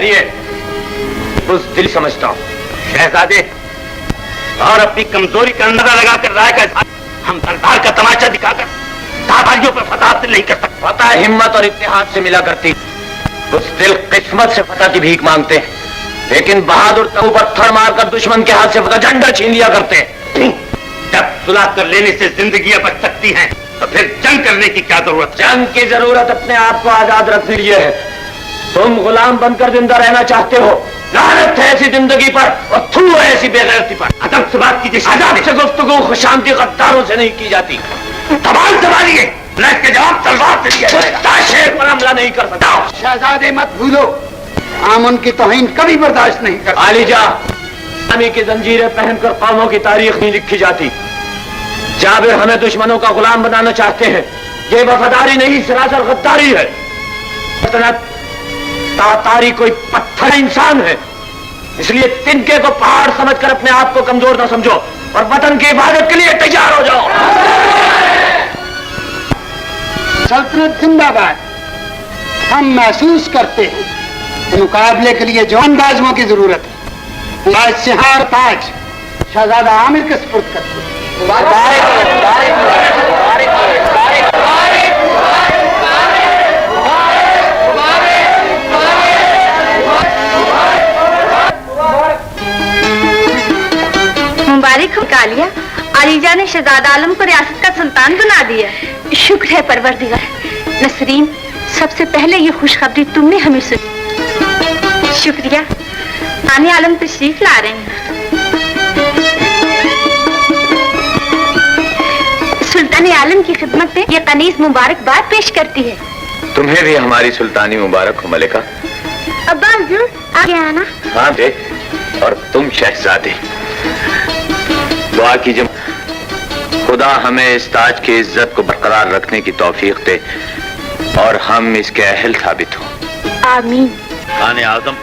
होशियारी है, बुज़दिल समझता हूँ। शहजादे, और अपनी कमजोरी का अंदाजा लगाकर राय का इज़हार हम सरदार का तमाशा दिखाकर दादारियों पर फतह हासिल नहीं कर सकते। फतह हिम्मत और इत्तेहाद से मिला करती, बुज़दिल किस्मत से फतह की भीख मांगते हैं, लेकिन बहादुर तबू पर थड़ मारकर दुश्मन के हाथ से फतह झंडा छीन लिया करते हैं। जब सुलह कर लेने से जिंदगियां बच सकती हैं, तो फिर जंग करने की क्या जरूरत? जंग की जरूरत अपने आप को आजाद रखने लिए है। तुम गुलाम बनकर जिंदा रहना चाहते हो, लानत है ऐसी जिंदगी पर और थू है ऐसी बेगैरती पर। अदब से बात कीजिए। आजाद से गुफ्तगू खुशामदी गद्दारों से नहीं की जाती। तमाम संभालिए, न इसके जवाब तलवार से दिया जाएगा। शेर पर हमला नहीं कर सकता। शहजादे मत भूलो, हम उनकी तौहीन कभी बर्दाश्त नहीं करते। आलिजा, इस्लामी की जंजीरें पहनकर कौमों की तारीख नहीं लिखी जाती। जाबिर हमें दुश्मनों का गुलाम बनाना चाहते हैं, ये वफादारी नहीं सरासर गद्दारी है। तातारी कोई पत्थर इंसान है, इसलिए तिनके को पहाड़ समझकर अपने आप को कमजोर न समझो और वतन की हिफाजत के लिए तैयार हो जाओ। सल्तनत जिंदाबाद। हम महसूस करते हैं कि मुकाबले के लिए जवान बाजुओं की जरूरत है। आज सिहार ताज शहजादा आमिर के सुपुर्द करते हैं। मुबारक हो कालिया, अलीजा ने शहजादा आलम को रियासत का सुल्तान बना दिया। शुक्र है परवरदिगार। नसरीन, सबसे पहले ये खुशखबरी तुमने हमें सुनी। शुक्रिया। रानी आलम तशरीफ ला रहे हैं। सुल्तान आलम की खिदमत में ये कनीज मुबारकबाद पेश करती है। तुम्हें भी हमारी सुल्तानी मुबारक हो मलिका। अब्बा हुजूर आगे आना। हाँ दे, और तुम शहजादे दुआ कीजिए खुदा हमें इस ताज की इज्जत को बरकरार रखने की तौफीक दे और हम इसके अहल साबित हो। आमीन। खाने आजम,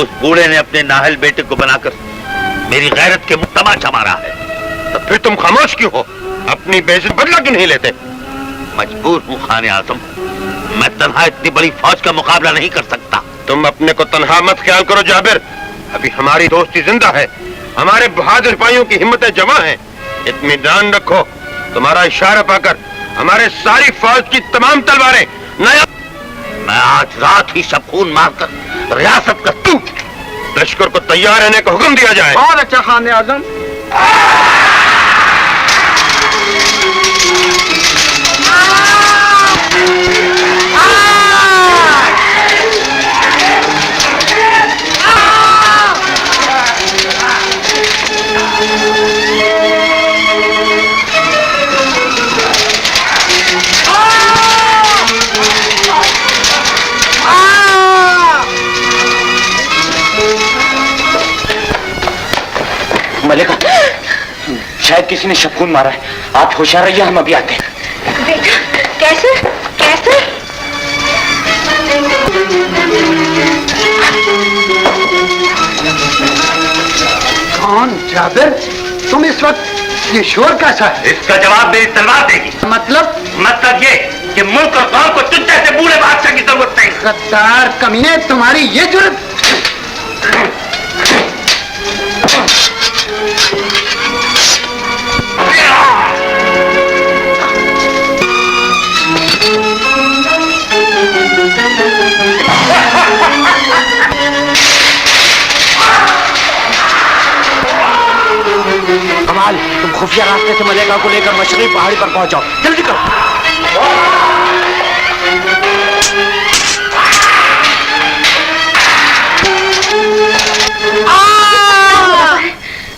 उस बूढ़े ने अपने नाहल बेटे को बनाकर मेरी गैरत के मुंह तमाचा मारा है। तो फिर तुम खामोश क्यों हो? अपनी बेइज्जती बदला क्यों नहीं लेते? मजबूर हूँ खाने आजम, मैं तन्हा इतनी बड़ी फौज का मुकाबला नहीं कर सकता। तुम अपने को तन्हा मत ख्याल करो जाबिर, अभी हमारी दोस्ती जिंदा है, हमारे बहादुर सिपाहियों की हिम्मतें जमा हैं। इत्मीनान रखो, तुम्हारा इशारा पाकर हमारे सारी फौज की तमाम तलवारें नया। मैं आज रात ही सब खून मारकर रियासत का तू लश्कर को तैयार रहने का हुक्म दिया जाए। और अच्छा खाने आजम। मलिका, शायद किसी ने शफून मारा है, आप होशियार रहिए, हम अभी आते हैं। बेटा, कैसे कैसे? कौन जाबिर? तुम इस वक्त ये शोर कैसा है? इसका जवाब मेरी तलवार देगी। मतलब ये कि मुल्क और कौम को तुझ जैसे बूढ़े बादशाह की जरूरत नहीं। गद्दार कमीने, तुम्हारी ये जुर्रत। कमाल, तुम खुफिया रास्ते से मलेका को लेकर मशरकी पहाड़ी पर पहुंचाओ, जल्दी करो।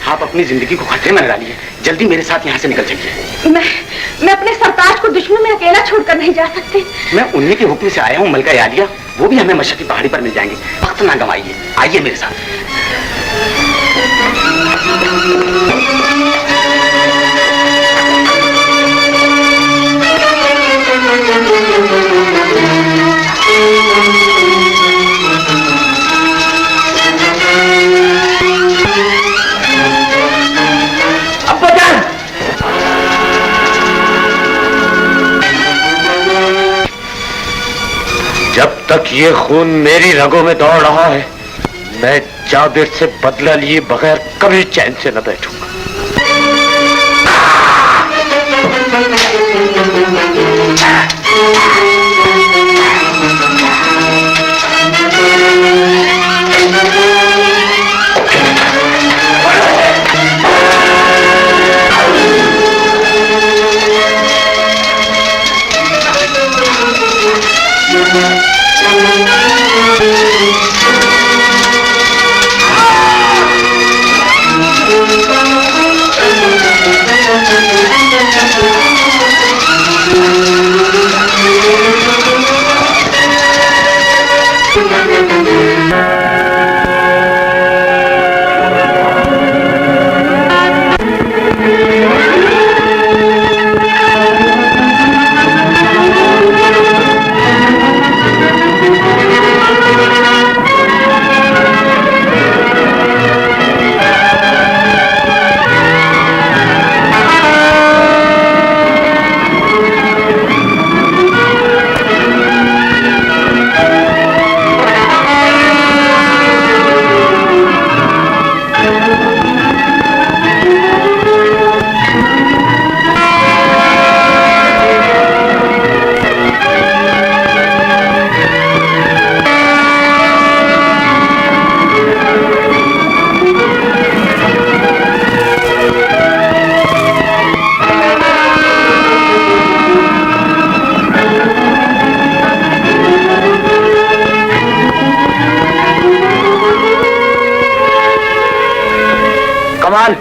आप अपनी जिंदगी को खतरे में डालिए, जल्दी मेरे साथ यहाँ से निकल जाइए। मैं अपने सरताज को दुश्मन में अकेला छोड़कर नहीं जा सकती। मैं उन्हीं के हुक्म से आया हूँ मलका यादिया, वो भी हमें मशरकी पहाड़ी पर मिल जाएंगे। वक्त ना गंवाइए, आइए मेरे साथ। तक ये खून मेरी रगों में दौड़ रहा है, मैं जाबिर से बदला लिए बगैर कभी चैन से न बैठूंगा। कमाल,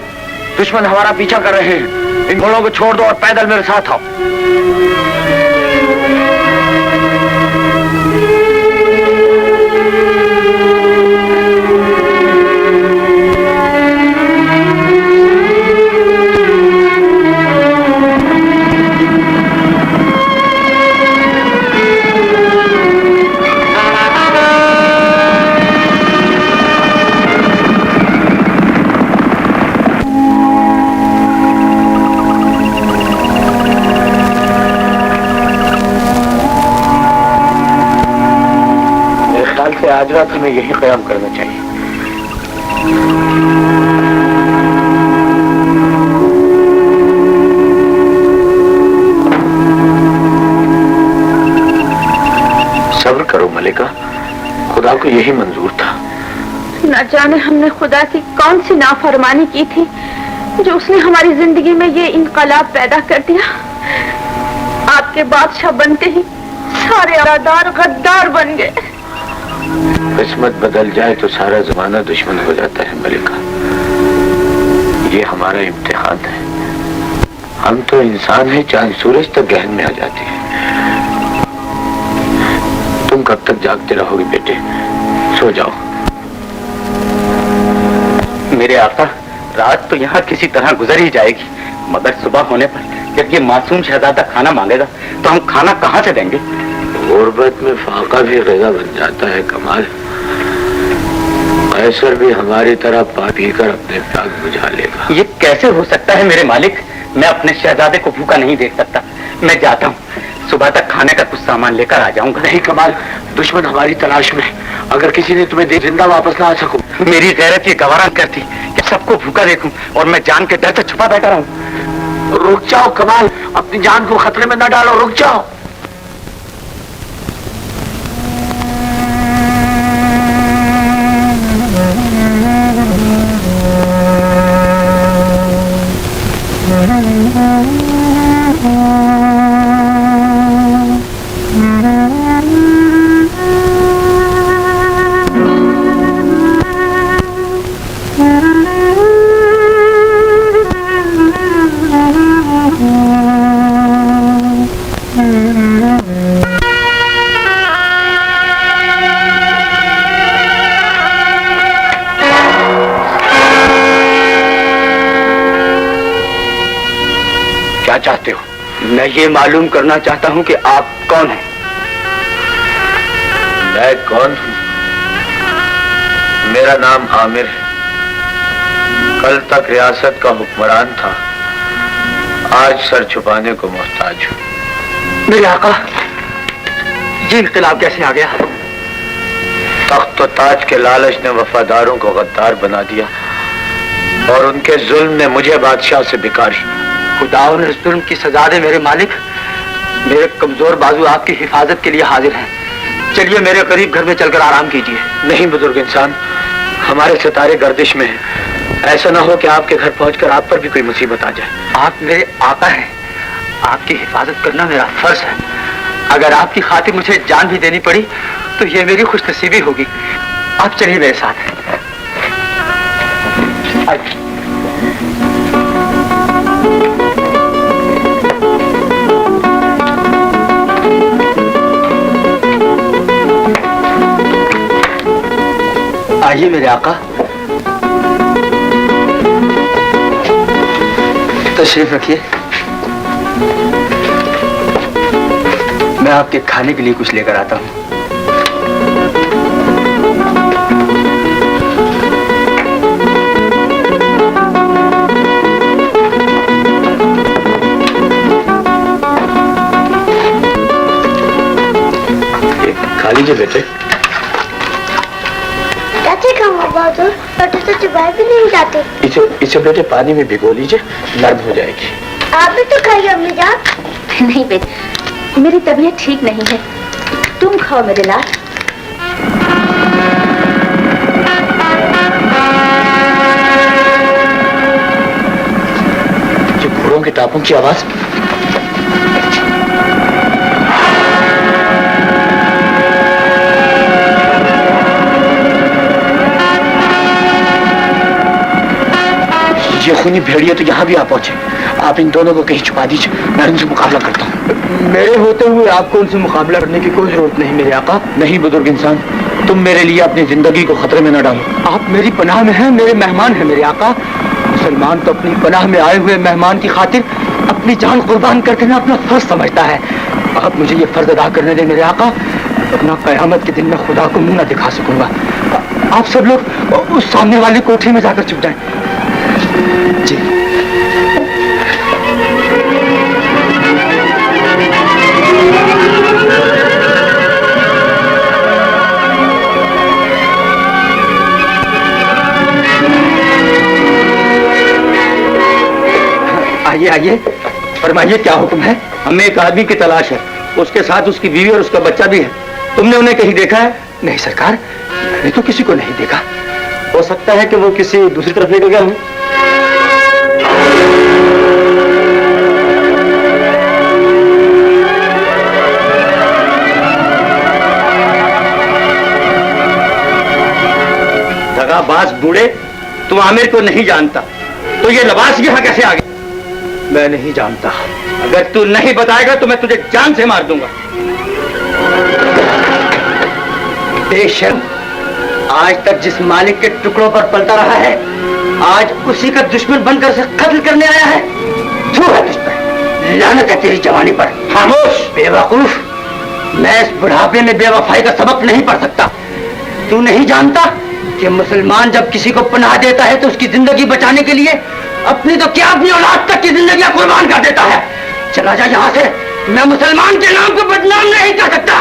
दुश्मन हमारा पीछा कर रहे हैं। इन घोड़ों को छोड़ दो और पैदल मेरे साथ आओ। आज रात हमें यही क़याम करना चाहिए। सब्र करो मलिका, खुदा को यही मंजूर था। न जाने हमने खुदा की कौन सी नाफरमानी की थी जो उसने हमारी जिंदगी में ये इनकलाब पैदा कर दिया। आपके बादशाह बनते ही सारे आदार गद्दार बन गए। किस्मत बदल जाए तो सारा जमाना दुश्मन हो जाता है मलिका। ये हमारा इम्तिहान है। हम तो इंसान हैं, चांद सूरज तक गहन में आ जाते हैं। तुम कब तक जागते रहोगे बेटे? सो जाओ। मेरे आका, रात तो यहाँ किसी तरह गुजर ही जाएगी, मगर सुबह होने पर जब ये मासूम शहजादा खाना मांगेगा तो हम खाना कहाँ से देंगे? गुर्बत में फाका भी ग़िज़ा बन जाता है कमाल। कैसर भी हमारी तरह पा पी कर अपने प्याग बुझा लेगा। ये कैसे हो सकता है मेरे मालिक? मैं अपने शहजादे को भूखा नहीं देख सकता। मैं जाता हूँ, सुबह तक खाने का कुछ सामान लेकर आ जाऊंगा। नहीं कमाल, दुश्मन हमारी तलाश में। अगर किसी ने तुम्हें जिंदा वापस ना आ सकूं। मेरी गैरत ये गवारा करती कि सबको भूखा देखूं और मैं जान के डर से छुपा बैठा रहूं। रुक जाओ कमाल, अपनी जान को खतरे में न डालो, रुक जाओ। क्या चाहते हो? मैं ये मालूम करना चाहता हूँ कि आप कौन हैं। मैं कौन हूँ? मेरा नाम आमिर है। कल तक रियासत का हुक्मरान था, आज सर छुपाने को मोहताज हूँ। मेरे आका, ये इनकलाब कैसे आ गया? तख्त और ताज के लालच ने वफादारों को गद्दार बना दिया और उनके जुल्म ने मुझे बादशाह से बिकारी। खुदाओं ने जुल्म की सजा दे मेरे मालिक। मेरे कमजोर बाजू आपकी हिफाजत के लिए हाजिर हैं। चलिए मेरे करीब घर में चलकर आराम कीजिए। नहीं बुजुर्ग इंसान, हमारे सितारे गर्दिश में हैं। ऐसा ना हो कि आपके घर पहुंचकर आप पर भी कोई मुसीबत आ जाए। आप मेरे आका हैं, आपकी हिफाजत करना मेरा फर्ज है। अगर आपकी खातिर मुझे जान भी देनी पड़ी तो ये मेरी खुशनसीबी होगी। आप चलिए मेरे साथ। आइए मेरे आका, तशरीफ रखिए। मैं आपके खाने के लिए कुछ लेकर आता हूँ। खा लीजिए बेटे। कैसे खाऊंगा बहादुर? छोटे तो चबाए भी नहीं जाते। इसे बेटे पानी में भिगो लीजिए, नर्म हो जाएगी। आप भी तो खाइए अम्मी जान। नहीं बेटे, मेरी तबीयत ठीक नहीं है, तुम खाओ मेरे लाल। ये घोड़ों के टापों की आवाज। ये खूनी भेड़िए तो यहाँ भी आ पहुंचे। आप इन दोनों को कहीं छुपा दीजिए, मैं उनसे मुकाबला करता हूँ। मेरे होते हुए आपको उनसे मुकाबला करने की कोई जरूरत नहीं मेरे आका। नहीं बुजुर्ग इंसान, तुम मेरे लिए अपनी जिंदगी को खतरे में न डालो। आप मेरी पनाह में हैं, मेरे मेहमान हैं मेरे आका। मुसलमान तो अपनी पनाह में आए हुए मेहमान की खातिर अपनी जान कुर्बान करके ना अपना फर्ज समझता है। आप मुझे ये फर्ज अदा करने दें मेरे आका, अपना कयामत के दिन में खुदा को मुंह न दिखा सकूंगा। आप सब लोग उस सामने वाली कोठरी में जाकर छुप जाएं। जी आइए आइए, फरमाइए क्या हुक्म है? हमें एक आदमी की तलाश है, उसके साथ उसकी बीवी और उसका बच्चा भी है। तुमने उन्हें कहीं देखा है? नहीं सरकार, मैंने तो किसी को नहीं देखा। हो सकता है कि वो किसी दूसरी तरफ लेकर गया हो। दगाबाज बूढ़े, तुम आमिर को नहीं जानता तो ये लबास यहाँ कैसे आ गया? मैं नहीं जानता। अगर तू नहीं बताएगा तो मैं तुझे जान से मार दूंगा। बेशर्म, आज तक जिस मालिक के टुकड़ों पर पलता रहा है, आज उसी का दुश्मन बनकर उसे कत्ल करने आया है। थू है तुझ पर, लानत है तेरी जवानी पर। खामोश बेवकूफ, मैं इस बुढ़ापे में बेवफाई का सबक नहीं पढ़ सकता। तू नहीं जानता कि मुसलमान जब किसी को पनाह देता है तो उसकी जिंदगी बचाने के लिए अपनी तो क्या अपनी औलाद तक की जिंदगी कुर्बान कर देता है। चला जा यहाँ से, मैं मुसलमान के नाम को बदनाम नहीं कर सकता।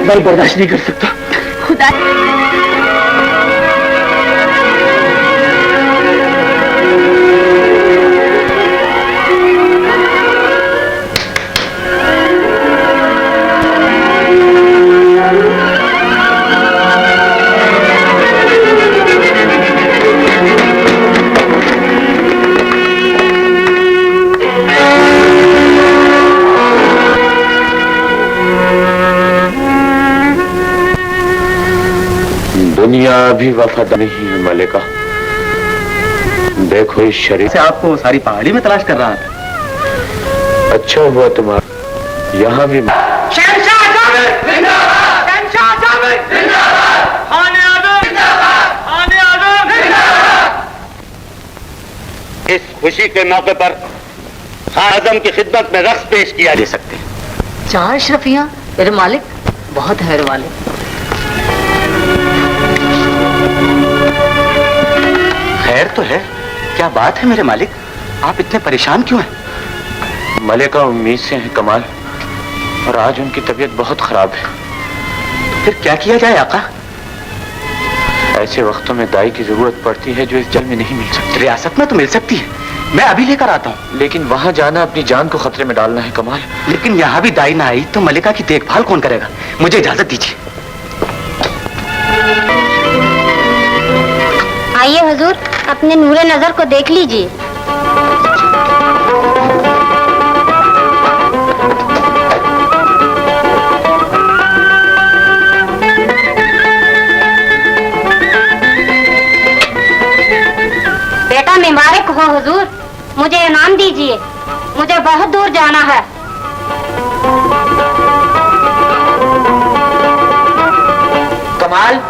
मैं बर्दाश्त नहीं कर सकता। खुदा दुनिया अभी वफादार नहीं है मलिका। देखो इस शरीर से आपको सारी पहाड़ी में तलाश कर रहा था। अच्छा हुआ तुम्हारा यहाँ भी। खुशी के मौके पर खान आजम की खिदमत में रक्स पेश किया जा सकते हैं। 4 अशरफियां मेरे मालिक, बहुत है मेरे मालिक। खैर तो है, क्या बात है मेरे मालिक, आप इतने परेशान क्यों हैं? मलिका उम्मीद से हैं कमाल, और आज उनकी तबीयत बहुत खराब है। फिर क्या किया जाए आका? ऐसे वक्तों में दाई की जरूरत पड़ती है जो इस जल में नहीं मिल सकती। रियासत में तो मिल सकती है, मैं अभी लेकर आता हूँ। लेकिन वहां जाना अपनी जान को खतरे में डालना है कमाल। लेकिन यहाँ भी दाई ना आई तो मलिका की देखभाल कौन करेगा? मुझे इजाजत दीजिए। आइए हुजूर, अपने नूरे नजर को देख लीजिए। बेटा मुबारक हो हुजूर, मुझे इनाम दीजिए, मुझे बहुत दूर जाना है। कमाल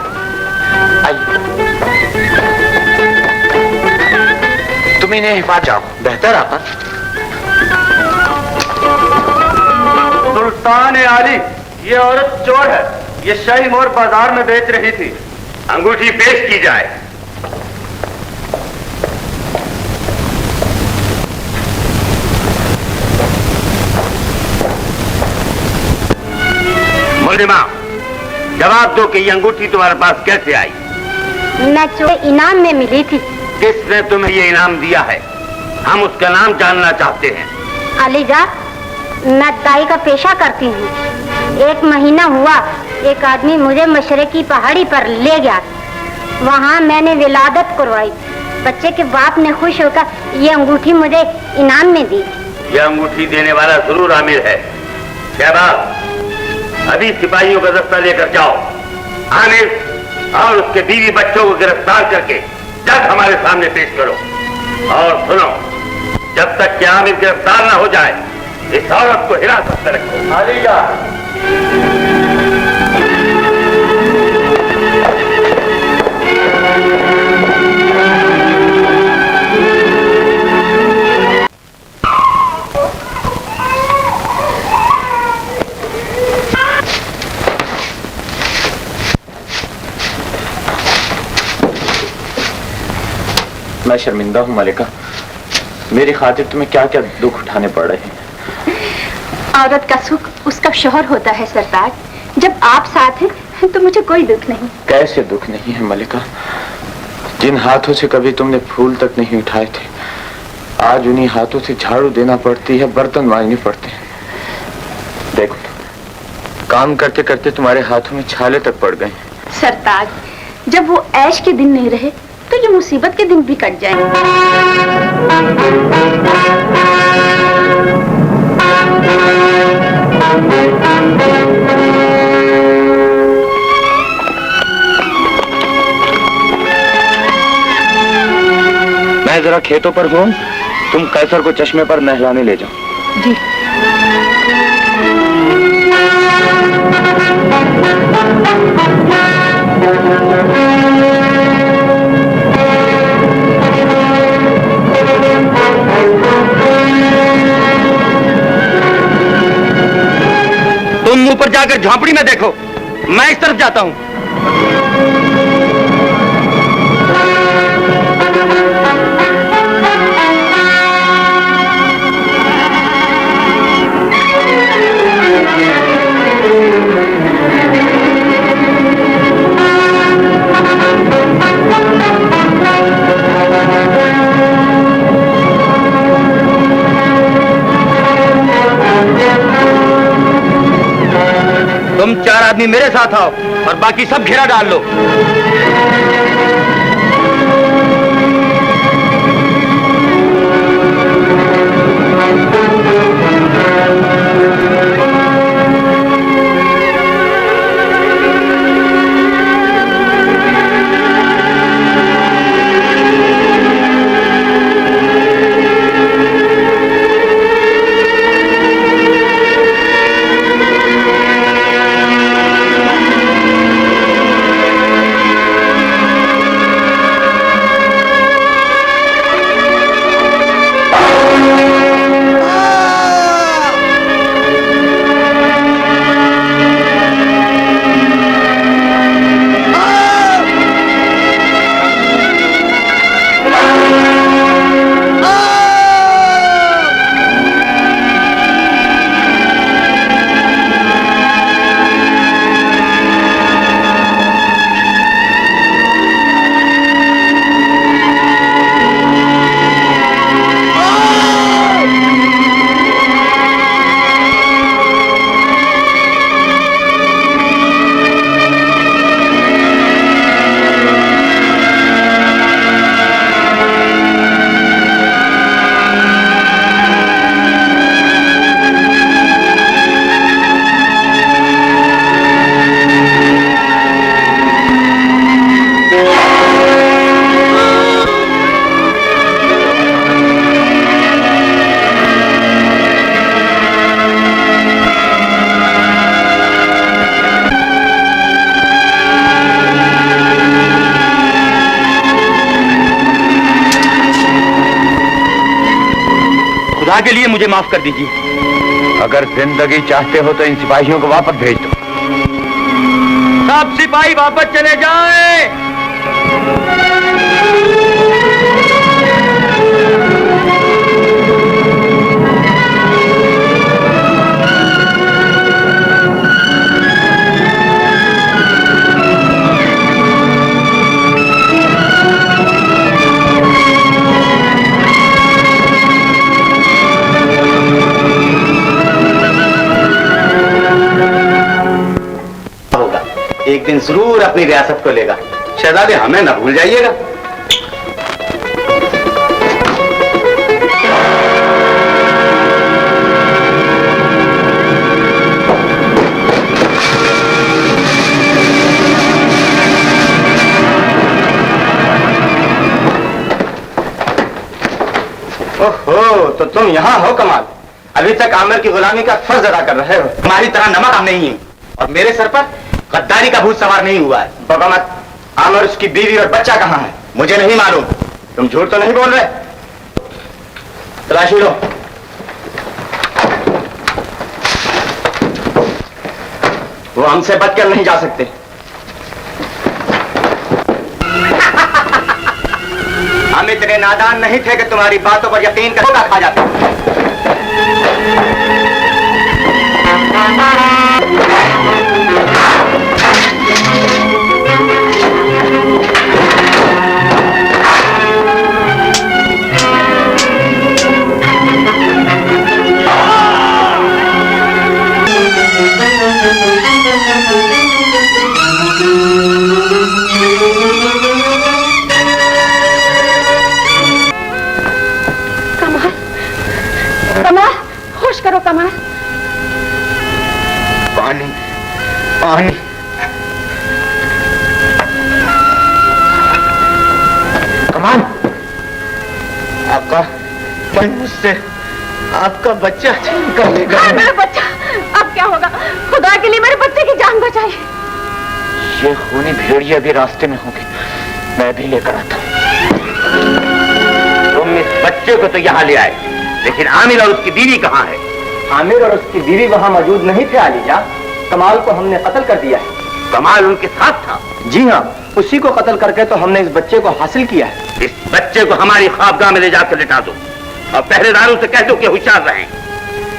तुम इन्हें हिफाजत जाओ। बेहतर आका। सुल्तान आली, ये औरत चोर है, ये शाही मोर बाजार में बेच रही थी। अंगूठी पेश की जाए। मुल्जिमा, जवाब दो कि ये अंगूठी तुम्हारे पास कैसे आई? मैं चोर इनाम में मिली थी। किसने तुम्हें ये इनाम दिया है? हम उसका नाम जानना चाहते हैं। अलीजा, मैं दाई का पेशा करती हूँ। 1 महीना हुआ एक आदमी मुझे मशरकी पहाड़ी पर ले गया। वहाँ मैंने विलादत करवाई। बच्चे के बाप ने खुश होकर ये अंगूठी मुझे इनाम में दी। ये अंगूठी देने वाला जरूर आमिर है। शहबाज, अभी सिपाहियों का दस्ता लेकर जाओ। आमिर और उसके बीवी बच्चों को गिरफ्तार करके जज हमारे सामने पेश करो। और सुनो, जब तक कि आमिर गिरफ्तार ना हो जाए, इस औरत को हिरासत में रखो। आलिया, मैं शर्मिंदा हूँ मलिका, मेरी खातिर तुम्हें क्या क्या दुख उठाने पड़ रहे हैं। औरत का सुख उसका शौहर होता है सरताज। जब आप साथ हैं तो मुझे कोई दुख नहीं। कैसे दुख नहीं है मलिका? जिन हाथों से कभी तुमने फूल तक नहीं उठाए थे, आज उन्हीं हाथों से झाड़ू देना पड़ती है, बर्तन मांजने पड़ते हैं। देखो, काम करते करते तुम्हारे हाथों में छाले तक पड़ गए। सरताज, जब वो ऐश के दिन नहीं रहे तो ये मुसीबत के दिन भी कट जाएंगे। मैं जरा खेतों पर हूँ, तुम कैसर को चश्मे पर नहलाने ले जाओ। जी। तुम ऊपर जाकर झोंपड़ी में देखो, मैं इस तरफ जाता हूँ। तुम 4 आदमी मेरे साथ आओ और बाकी सब घेरा डाल लो। खुदा के लिए मुझे माफ कर दीजिए। अगर जिंदगी चाहते हो तो इन सिपाहियों को वापस भेज दो। सब सिपाही वापस चले जाएं। एक दिन जरूर अपनी रियासत को लेगा। शहजादे हमें ना भूल जाइएगा। ओहो, तो तुम यहाँ हो कमाल। अभी तक आमिर की गुलामी का फर्ज अदा कर रहे हो। तुम्हारी तरह नमक नहीं है और मेरे सर पर गद्दारी का भूत सवार नहीं हुआ है। बाबा मत, आमिर, उसकी बीवी और बच्चा कहाँ है? मुझे नहीं मालूम। तुम झूठ तो नहीं बोल रहे? तलाशी लो। वो हमसे बचकर नहीं जा सकते। हम इतने नादान नहीं थे कि तुम्हारी बातों पर यकीन कर खा जाते। कमाल, होश करो कमाल। पानी, पानी। कमाल, आपका मुझसे आपका बच्चा छीन कर ले गया। मेरा बच्चा, अब क्या होगा? खुदा के लिए मेरे बच्चे की जान बचाइए। ये खूनी भेड़िया भी रास्ते में होंगे, मैं भी लेकर आता हूँ। तुम इस बच्चे को तो यहाँ ले आए, लेकिन आमिर और उसकी बीवी कहाँ है? आमिर और उसकी बीवी वहाँ मौजूद नहीं थे आलीजा। कमाल को हमने कत्ल कर दिया है। कमाल उनके साथ था? जी हाँ, उसी को कत्ल करके तो हमने इस बच्चे को हासिल किया है। इस बच्चे को हमारी ख्वाबगाह में ले जाकर लिटा दो और पहरेदारों से कह दो कि होशियार रहें।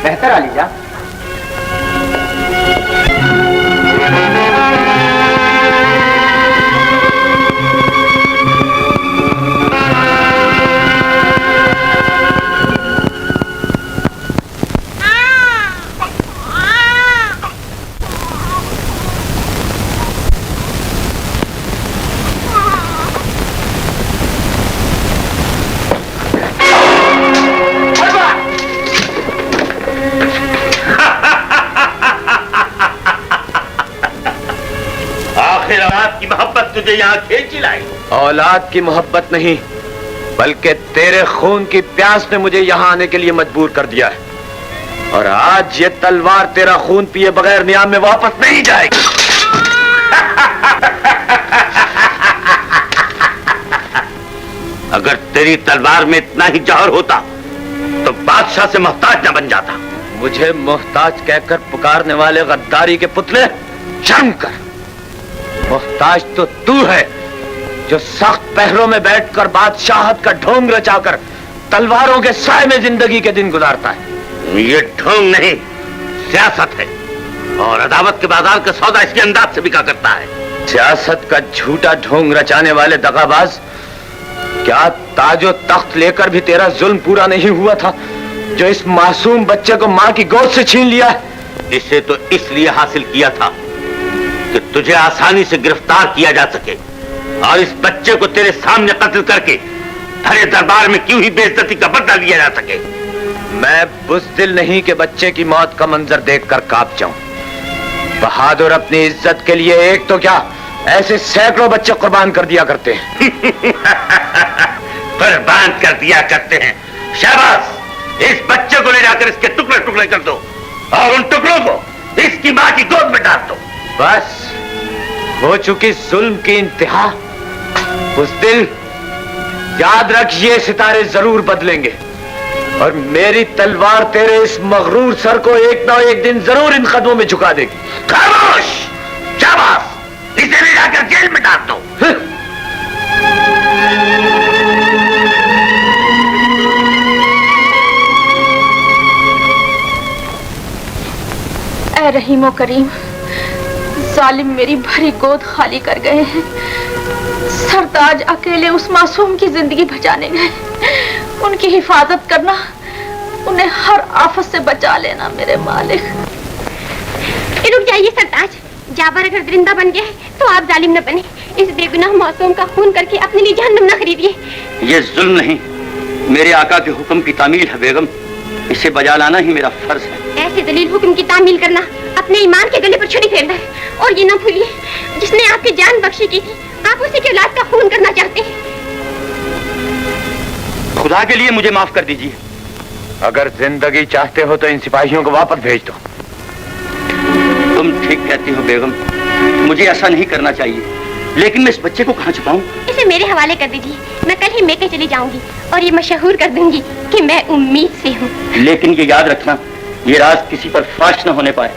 बेहतर आलीजा। औलाद की मोहब्बत तुझे यहाँ खींच लाई। औलाद की मोहब्बत नहीं, बल्कि तेरे खून की प्यास ने मुझे यहाँ आने के लिए मजबूर कर दिया है। और आज ये तलवार तेरा खून पिए बगैर नियाम में वापस नहीं जाएगी। अगर तेरी तलवार में इतना ही जौहर होता तो बादशाह से मोहताज न बन जाता। मुझे मोहताज कहकर पुकारने वाले गद्दारी के पुतले, शर्म कर। मोहताज तो तू है जो सख्त पहरों में बैठकर बादशाहत का ढोंग रचाकर तलवारों के साए में जिंदगी के दिन गुजारता है। ये ढोंग नहीं, सियासत है और अदावत के बाजार का सौदा इसके अंदाज से बिका करता है। सियासत का झूठा ढोंग रचाने वाले दगाबाज, क्या ताजो तख्त लेकर भी तेरा जुल्म पूरा नहीं हुआ था जो इस मासूम बच्चे को मां की गोद से छीन लिया है? इसे तो इसलिए हासिल किया था कि तुझे आसानी से गिरफ्तार किया जा सके और इस बच्चे को तेरे सामने कत्ल करके हरे दरबार में क्यों ही बेइज्जती का बदला लिया जा सके। मैं बुज़दिल नहीं कि बच्चे की मौत का मंजर देखकर कांप जाऊं। बहादुर अपनी इज्जत के लिए एक तो क्या, ऐसे सैकड़ों बच्चे कुर्बान कर दिया करते हैं। कुर्बान कर दिया करते हैं। शाबाश, इस बच्चे को ले जाकर इसके टुकड़े टुकड़े कर दो और उन टुकड़ों को इसकी मां की गोद में डाल दो। बस हो चुकी जुल्म की इंतहा। उस दिन याद रख, ये सितारे जरूर बदलेंगे और मेरी तलवार तेरे इस मगरूर सर को एक ना एक दिन जरूर इन कदमों में झुका देगी। खामोश! शाबाश! इसे ले जाकर जेल में डाल दो। ऐ रहीम ओ करीम, जालिम मेरी भरी गोद खाली कर गए हैं। सरताज अकेले उस मासूम की जिंदगी बचाने गए। उनकी हिफाजत करना, उन्हें हर आफत से बचा लेना मेरे मालिक। रुक जाइए सरताज, जाबर अगर जिंदा बन गया है तो आप जालिम न बने। इस बेगुनाह मासूम का खून करके अपने लिए जहन्नम न खरीदिए। ये जुल्म नहीं, मेरे आका के हुक्म की तामील है बेगम। इसे बजा लाना ही मेरा फर्ज है। ऐसे दलील हुक्म की तामील करना अपने ईमान के गले पर छुरी फेरना है। और ये ना भूलिए, जिसने आपकी जान बख्शी की थी, आप उसी की औलाद का खून करना चाहते हैं। खुदा के लिए मुझे माफ कर दीजिए। अगर जिंदगी चाहते हो तो इन सिपाहियों को वापस भेज दो। तुम ठीक कहती हो बेगम, मुझे ऐसा नहीं करना चाहिए, लेकिन मैं इस बच्चे को कहाँ छुपाऊं? इसे मेरे हवाले कर दीजिए। मैं कल ही मेके चली जाऊंगी और ये मशहूर कर दूंगी कि मैं उम्मीद से हूँ। लेकिन ये याद रखना, ये राज किसी पर फाश न होने पाए।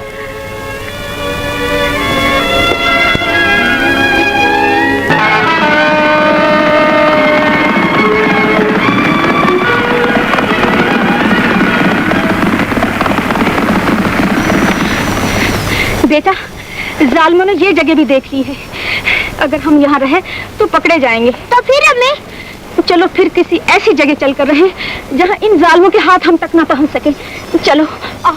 बेटा, जालिमों ने ये जगह भी देख ली है। अगर हम यहाँ रहे तो पकड़े जाएंगे। तो फिर हमें चलो फिर किसी ऐसी जगह चलकर रहे जहाँ इन जालिमों के हाथ हम तक ना पहुँच सके। चलो आओ।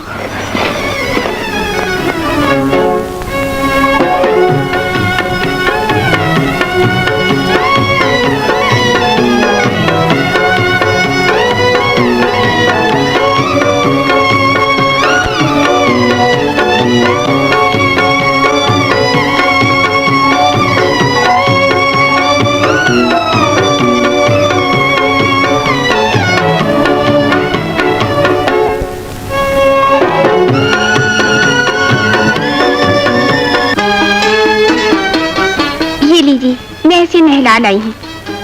मैं इसे नहला लाई हूँ।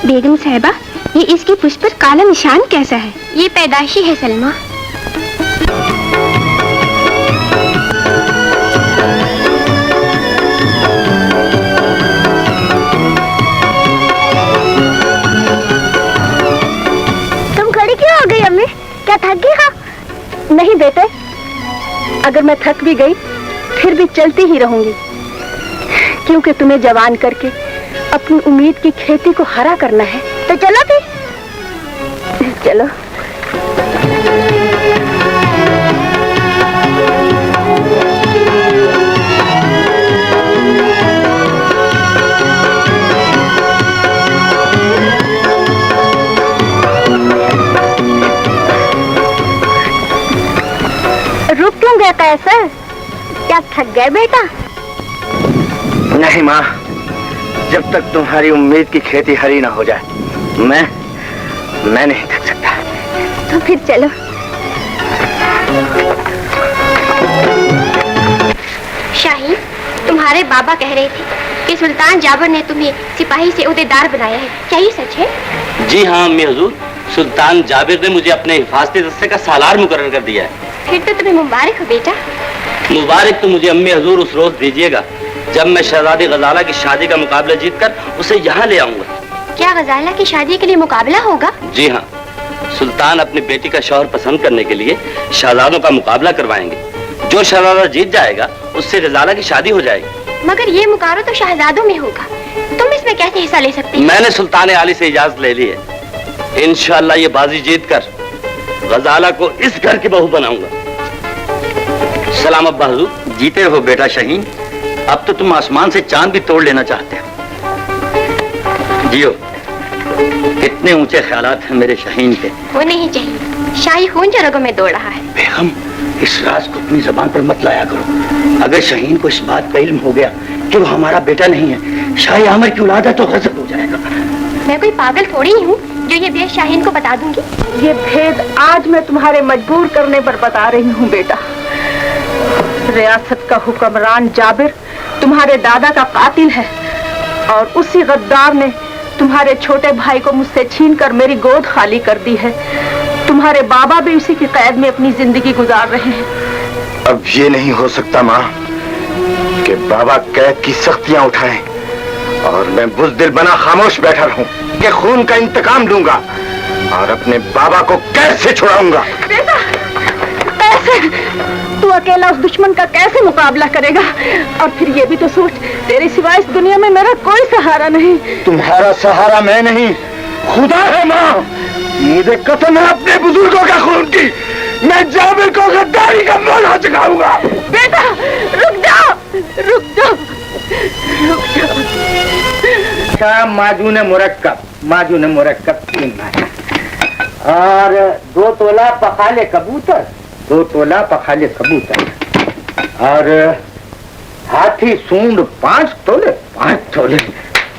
बेगम साहिबा, ये इसकी पुष्प पर काला निशान कैसा है? ये पैदाइशी है सलमा। तुम खड़ी क्यों हो गई अम्मी? क्या थक गई हो? नहीं बेटे, अगर मैं थक भी गई फिर भी चलती ही रहूंगी, क्योंकि तुम्हें जवान करके अपनी उम्मीद की खेती को हरा करना है। तो चलो फिर। चलो। रुक क्यों गया कैसर? क्या थक गए बेटा? नहीं माँ, जब तक तुम्हारी उम्मीद की खेती हरी ना हो जाए मैं नहीं थक सकता। तो फिर चलो। शाही, तुम्हारे बाबा कह रहे थे कि सुल्तान जाबर ने तुम्हें सिपाही से उहदेदार बनाया है, क्या ये सच है? जी हाँ अम्मी हुजूर, सुल्तान जाबिर ने मुझे अपने हिफाजती दस्ते का सालार मुकर्रर कर दिया है। फिर तो तुम्हें मुबारक हो बेटा। मुबारक तो मुझे अम्मी हुजूर उस रोज दीजिएगा जब मैं शहजादी गजाला की शादी का मुकाबला जीतकर उसे यहाँ ले आऊंगा। क्या गजाला की शादी के लिए मुकाबला होगा? जी हाँ, सुल्तान अपनी बेटी का शौहर पसंद करने के लिए शहजादों का मुकाबला करवाएंगे। जो शहजादा जीत जाएगा उससे गजाला की शादी हो जाएगी। मगर ये मुकाबला तो शहजादों में होगा, तुम इसमें कैसे हिस्सा ले सकते हो? मैंने सुल्तान आली से इजाजत ले ली है। इंशाअल्लाह ये बाजी जीत कर गजाला को इस घर की बहू बनाऊंगा। सलाम अब्बा हुजूर। जीते हो बेटा शाहीन, अब तो तुम आसमान से चांद भी तोड़ लेना चाहते हो। जियो, कितने ऊंचे ख्यालात हैं मेरे शाहीन के। होने ही चाहिए, शाही खून जो रगों में दौड़ रहा है। बेगम, इस राज को अपनी जबान पर मत लाया करो। अगर शाहीन को इस बात का इल्म हो गया कि वो हमारा बेटा नहीं है, शाही आमिर की औलाद है, तो गजब हो जाएगा। मैं कोई पागल थोड़ी ही हूँ जो ये भेद शाहीन को बता दूंगी। ये भेद आज मैं तुम्हारे मजबूर करने पर बता रही हूँ बेटा। रियासत का हुक्मरान जाबिर तुम्हारे दादा का कातिल है और उसी गद्दार ने तुम्हारे छोटे भाई को मुझसे छीनकर मेरी गोद खाली कर दी है। तुम्हारे बाबा भी उसी की कैद में अपनी जिंदगी गुजार रहे हैं। अब ये नहीं हो सकता माँ कि बाबा कैद की सख्तियां उठाएं और मैं बुज़दिल बना खामोश बैठा रहूं कि खून का इंतकाम लूंगा और अपने बाबा को कैद से छुड़ाऊंगा। बेटा, कैसे? तू अकेला उस दुश्मन का कैसे मुकाबला करेगा? और फिर ये भी तो सोच, तेरे सिवाय इस दुनिया में मेरा कोई सहारा नहीं। तुम्हारा सहारा मैं नहीं, खुदा है माँ। मुझे कसम है अपने बुजुर्गों का खून की, मैं जाबिर को गद्दारी का मोल चुकाऊंगा। बेटा रुक जाओ, रुक जाओ, रुक जाओ। अच्छा, माजून मुरक्कब सुनना है और 2 तोला पखाले कबूतर, 2 तोला पखाले कबूतर और हाथी सूंड 5 तोले, 5 तोले।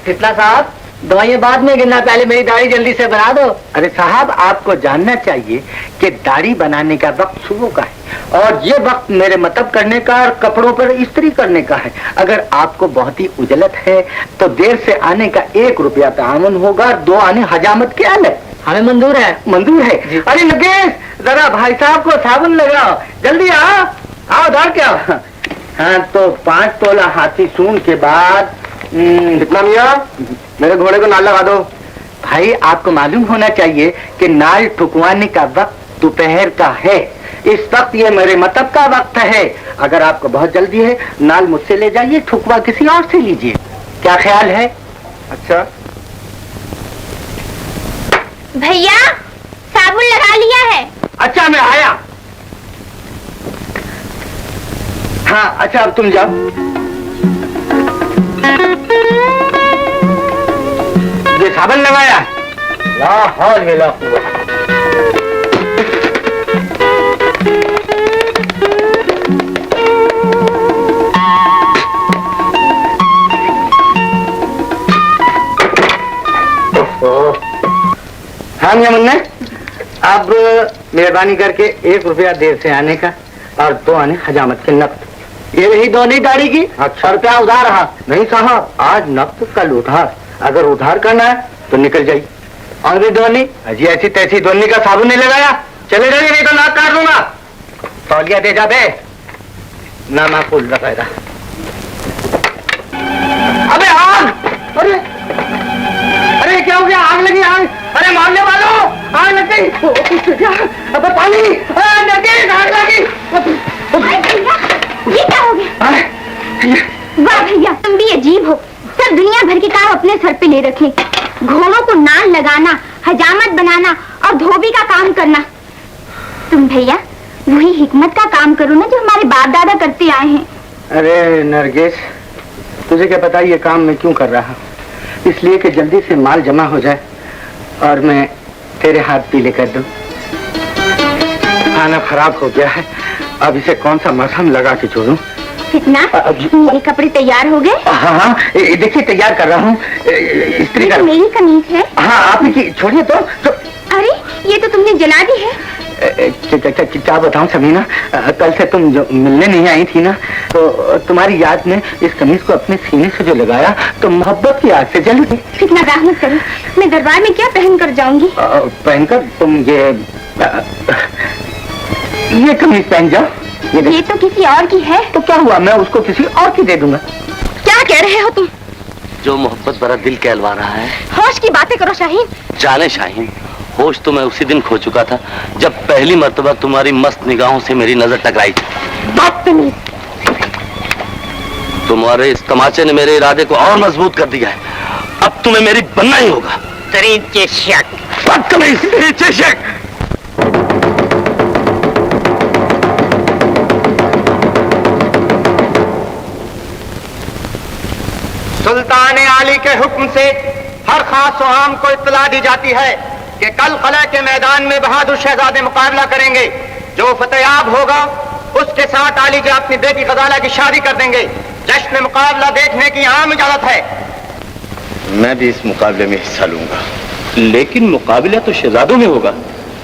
कितना साहब? दवाइयाँ बाद में गिनना, पहले मेरी दाढ़ी जल्दी से बना दो। अरे साहब, आपको जानना चाहिए कि दाढ़ी बनाने का वक्त सुबह का है और ये वक्त मेरे मतलब करने का और कपड़ों पर इस्त्री करने का है। अगर आपको बहुत ही उजलत है तो देर से आने का 1 रुपया तामन होगा, 2 आने हजामत के अलग। हमें मंजूर है। मंजूर है। अरे नगेश, जरा भाई साहब को साबुन लगाओ, जल्दी आओ, आओ धर के आओ। हाँ, तो 5 तोला हाथी सूंड के बाद कितना मियां? मेरे घोड़े को नाल लगा दो। भाई, आपको मालूम होना चाहिए कि नाल ठुकवाने का वक्त दोपहर का है। इस वक्त ये मेरे मतलब का वक्त है। अगर आपको बहुत जल्दी है, नाल मुझसे ले जाइए, ठुकवा किसी और से लीजिए। क्या ख्याल है? अच्छा भैया, साबुन लगा लिया है। अच्छा, मैं आया। हाँ अच्छा, अब तुम जाओ। ये साबुन लगाया? ला हौल वला कुव्वत। हाँ मियां मुन्ने, अब मेहरबानी करके 1 रुपया देर से आने का और 2 आने हजामत के नकद। ये रही दोनों गाड़ी की। अच्छा, रुपया उधार रहा? नहीं साहब, आज नकद कल उधार। अगर उधार करना है तो निकल जाइए। और भी दोनी? अजी ऐसी तैसी दोनी का साबुन नहीं लगाया, चले जाइए नहीं तो नाक काट दूंगा। तौलिया दे जा बे, ना माकूल रखेगा। अबे आग! अरे अरे क्या हो गया? आग लगी, आग! अरे मारने वालों, आग लग गई! अब पानी! आग लगी! ये क्या हो गया? वाह भैया, तुम भी अजीब हो। सब दुनिया भर के काम अपने सर पे ले रखे। घोड़ों को नाल लगाना, हजामत बनाना और धोबी का काम करना। तुम भैया वही हिकमत का काम करो ना जो हमारे बाप दादा करते आए हैं। अरे नरगिस, तुझे क्या पता ये काम मैं क्यों कर रहा हूँ? इसलिए कि जल्दी से माल जमा हो जाए और मैं तेरे हाथ पीले कर दूं। खाना खराब हो गया है, अब इसे कौन सा मरहम लगा के छोड़ूं? कितना? मेरे कपड़े तैयार हो गए? हाँ हाँ, देखिए तैयार कर रहा हूँ, इस्त्री कर। मेरी कमीज है। हाँ, आप ही छोड़िए तो। अरे ये तो तुमने जला दी है। क्या बताऊं समीना, कल से तुम जो मिलने नहीं आई थी ना, तो तुम्हारी याद में इस कमीज को अपने सीने से जो लगाया तो मोहब्बत की आग से जल गई। कितना रहमत करो, मैं दरबार में क्या पहन कर जाऊंगी? पहनकर तुम ये कमीज पहन जाओ। ये तो किसी और की है। तो क्या हुआ, मैं उसको किसी और की दे दूंगा। क्या कह रहे हो तुम? जो मोहब्बत भरा दिल कहलवा रहा है। होश की बातें करो शाहीन। जाने शाहीन, होश तो मैं उसी दिन खो चुका था जब पहली मर्तबा तुम्हारी मस्त निगाहों से मेरी नजर टकराई थी। तुम्हारे इस तमाचे ने मेरे इरादे को और मजबूत कर दिया है। अब तुम्हें मेरी बनना ही होगा। सुल्तान आली के हुक्म से हर खास व आम को इत्तला दी जाती है कि कल कला के मैदान में बहादुर शहजादे मुकाबला करेंगे। जो फतेयाब होगा उसके साथ आली जी अपनी बेटी गजाला की शादी कर देंगे। जश्न मुकाबला देखने की आम इजाजत है। मैं भी इस मुकाबले में हिस्सा लूंगा। लेकिन मुकाबला तो शहजादों में होगा।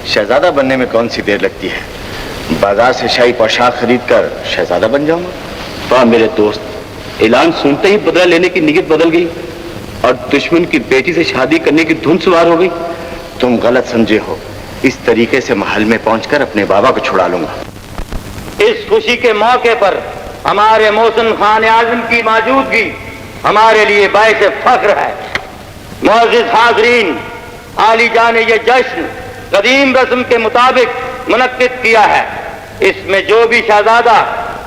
शहजादा बनने में कौन सी देर लगती है? बाजार से शाही पोशाक खरीद कर शहजादा बन जाऊंगा। वाह मेरे दोस्त, ऐलान सुनते ही बदला लेने की नीयत बदल गई और दुश्मन की बेटी से शादी करने की धुन सवार हो गई। तुम गलत समझे हो। इस तरीके से महल में पहुंचकर अपने बाबा को छुड़ा लूंगा। इस खुशी के मौके पर हमारे मोहसिन खान आजम की मौजूदगी हमारे लिए बाइस फख्र है। मुअज़्ज़िज़ हाज़रीन, आली जान ने यह जश्न कदीम रस्म के मुताबिक मुनक्किद किया है। इसमें जो भी शहजादा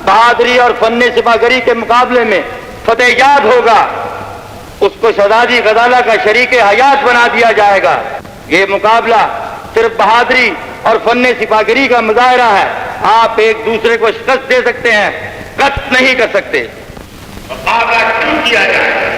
बहादुरी और फन्ने सिपागरी के मुकाबले में फतेह याद होगा, उसको शहजादी गजाला का शरीक हयात बना दिया जाएगा। ये मुकाबला सिर्फ बहादुरी और फन्ने सिपागरी का मुजाहरा है। आप एक दूसरे को शिकस्त दे सकते हैं, कत्ल नहीं कर सकते। मुकाबला शुरू किया जाए।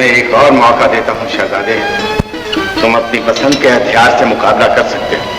एक और मौका देता हूं शहजादे, तुम अपनी पसंद के हथियार से मुकाबला कर सकते हो।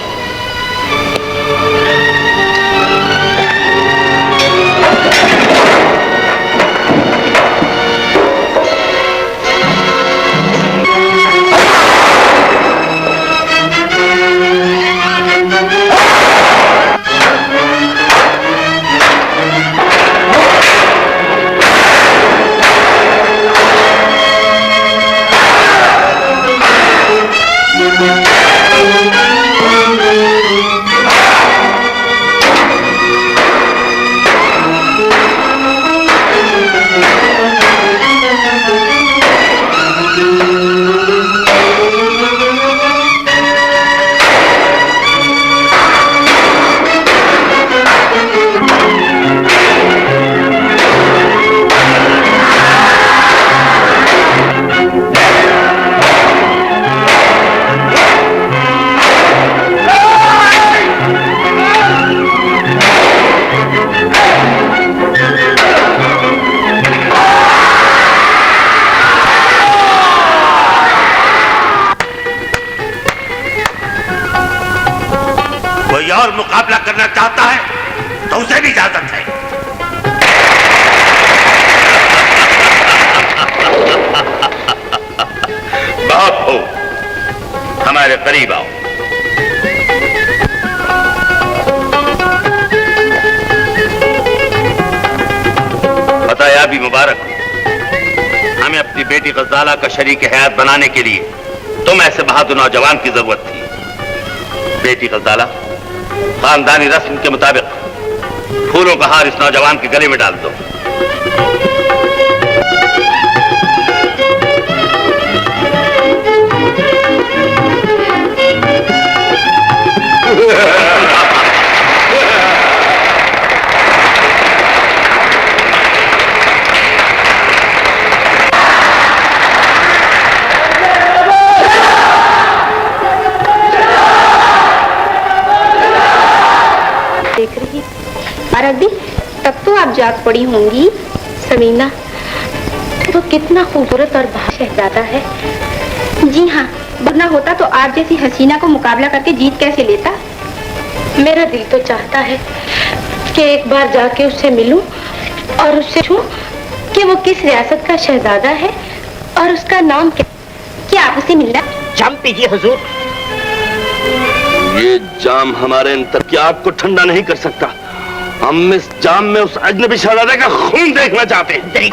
और मुकाबला करना चाहता है तो उसे भी इजाजत है। बाप हो, हमारे करीब आओ। बताया भी मुबारक, हमें अपनी बेटी गजाला का शरीक हयात बनाने के लिए तुम ऐसे बहादुर नौजवान की जरूरत थी। बेटी गजाला, खानदानी रस्म के मुताबिक फूलों का हार इस नौजवान के गले में डाल दो। आप जाग पड़ी होंगी। समीना, वो कितना खूबसूरत और शहजादा है। जी हाँ, वरना होता तो आप जैसी हसीना को मुकाबला करके जीत कैसे लेता। मेरा दिल तो चाहता है कि एक बार जाके उससे मिलूं और उससे पूछूं कि वो किस रियासत का शहजादा है और उसका नाम क्या आप उसे मिलना। जाम पीजिए हुजूर। ये जाम हमारे अंतर की आग को ठंडा नहीं कर सकता। हम इस जाम में उस अजनबी शहजादे का खून देखना चाहते हैं।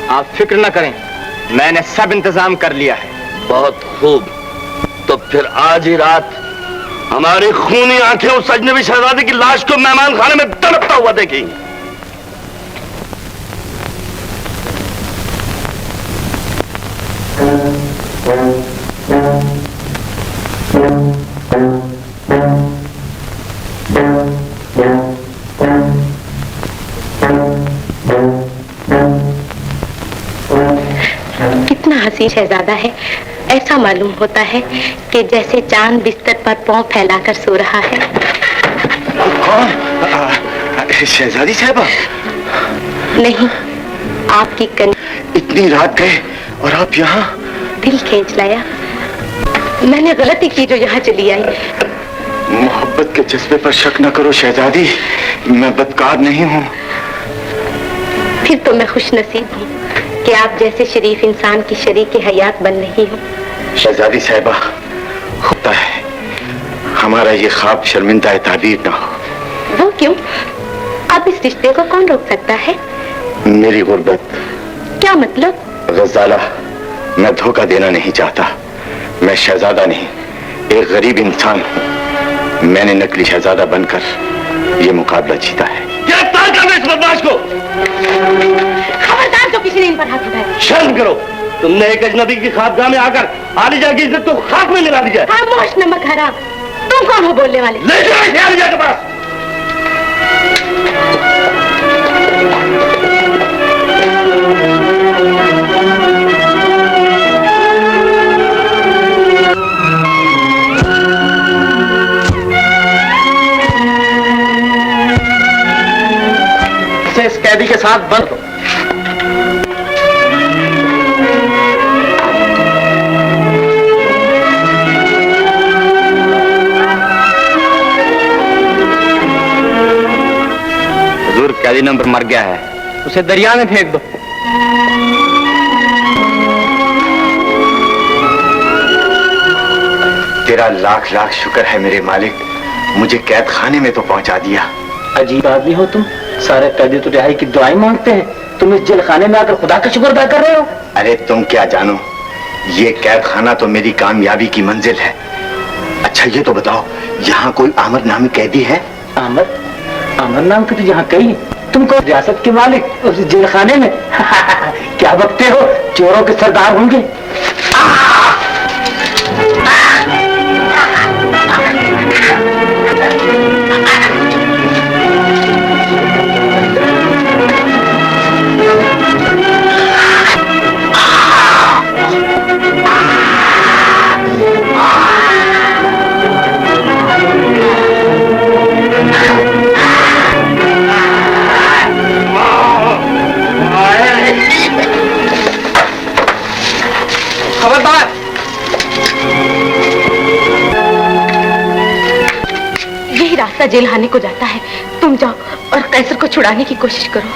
आप फिक्र न करें, मैंने सब इंतजाम कर लिया है। बहुत खूब, तो फिर आज ही रात हमारी खूनी आंखें उस अजनबी शहजादे की लाश को मेहमान खाने में तड़पता हुआ देखेंगी। कितना हसीन शहजादा है। ऐसा मालूम होता है कि जैसे चांद बिस्तर पर पांव फैलाकर सो रहा है। कौन? शहजादी साहिबा? नहीं, आपकी इतनी रात गए और आप यहाँ? दिल खींच लाया। मैंने गलती की जो यहाँ चली आई। मोहब्बत के जज्बे पर शक न करो शहजादी, मैं बदकार नहीं हूँ। फिर तो मैं खुश नसीब हूँ कि आप जैसे शरीफ इंसान की शरीक हयात बन रही हूँ। शहजादी साहिबा, होता है हमारा ये ख्वाब शर्मिंदा ताबीर ना हो। वो क्यों? अब इस रिश्ते को कौन रोक सकता है? मेरी गुर्बत। क्या मतलब? गजाला, मैं धोखा देना नहीं चाहता। मैं शहजादा नहीं, एक गरीब इंसान हूँ। मैंने नकली शहजादा बनकर ये मुकाबला जीता है। गिरफ्तार करो इस बदमाश को। खबरदार जो किसी ने इन पर हाथ उठाया। शर्म करो, तुमने एक अजनबी की ख्वाबगाह में आकर आलिजा की इज्जत को खाक में मिला दिया। खामोश नमक हराम, तुम कौन हो बोलने वाले? ले जाओ आलिजा के पास। इस कैदी के साथ बंद हो। हुजूर, कैदी नंबर मर गया है, उसे दरिया में फेंक दो। तेरा लाख लाख शुक्र है मेरे मालिक, मुझे कैद खाने में तो पहुंचा दिया। अजीब आदमी हो तुम, सारे कैदी तो रिहाई की दुआएं मांगते हैं, तुम इस जेल खाने में आकर खुदा का शुक्र अदा कर रहे हो। अरे तुम क्या जानो, ये कैद खाना तो मेरी कामयाबी की मंजिल है। अच्छा ये तो बताओ, यहाँ कोई आमर नामी कैदी है? आमर? आमर नाम के तो यहाँ कई। तुमको रियासत के मालिक उस जेल खाने में क्या बकते हो, चोरों के सरदार होंगे। खबरदार! यही रास्ता जेल खाने को जाता है। तुम जाओ और कैसर को छुड़ाने की कोशिश करो।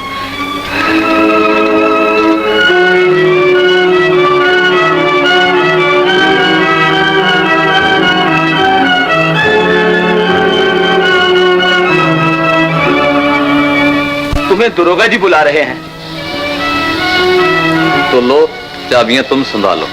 तुम्हें दरोगा जी बुला रहे हैं। तो लो चाबियां, तुम संभालो।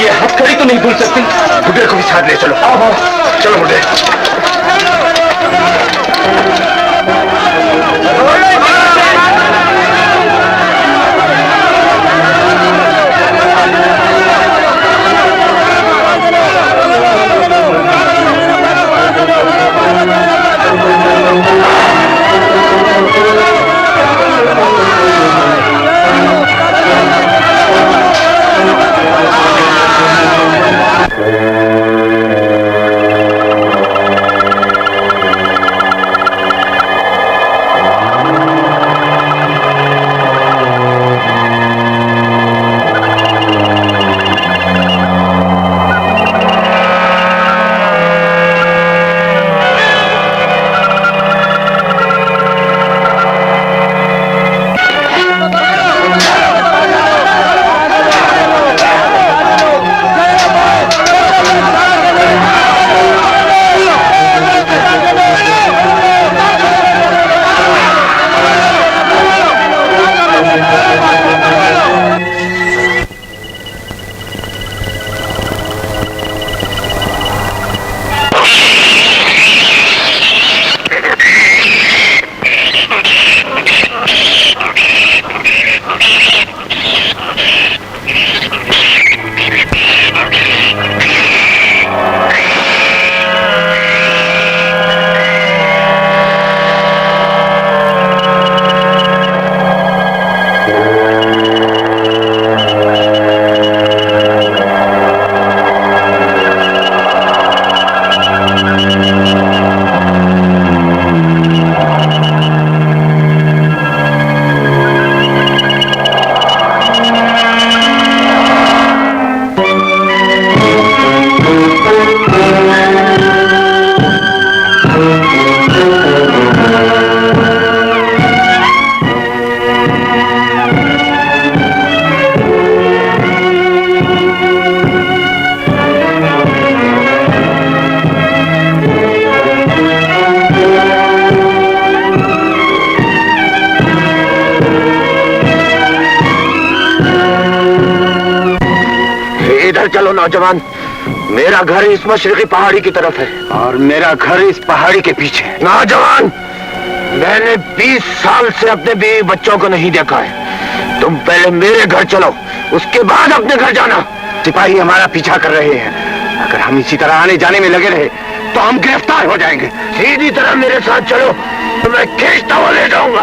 ये हथकड़ी तो नहीं भूल सकती। बुढ़े को भी साथ ले चलो। चलो बुढ़े। चलो नौजवान, मेरा घर इस मशरकी पहाड़ी की तरफ है और मेरा घर इस पहाड़ी के पीछे। नौजवान, मैंने 20 साल से अपने बीवी बच्चों को नहीं देखा है। तुम पहले मेरे घर चलो, उसके बाद अपने घर जाना। सिपाही हमारा पीछा कर रहे हैं। अगर हम इसी तरह आने जाने में लगे रहे तो हम गिरफ्तार हो जाएंगे। सीधी तरह मेरे साथ चलो तो मैं खींचता हुआ ले जाऊंगा।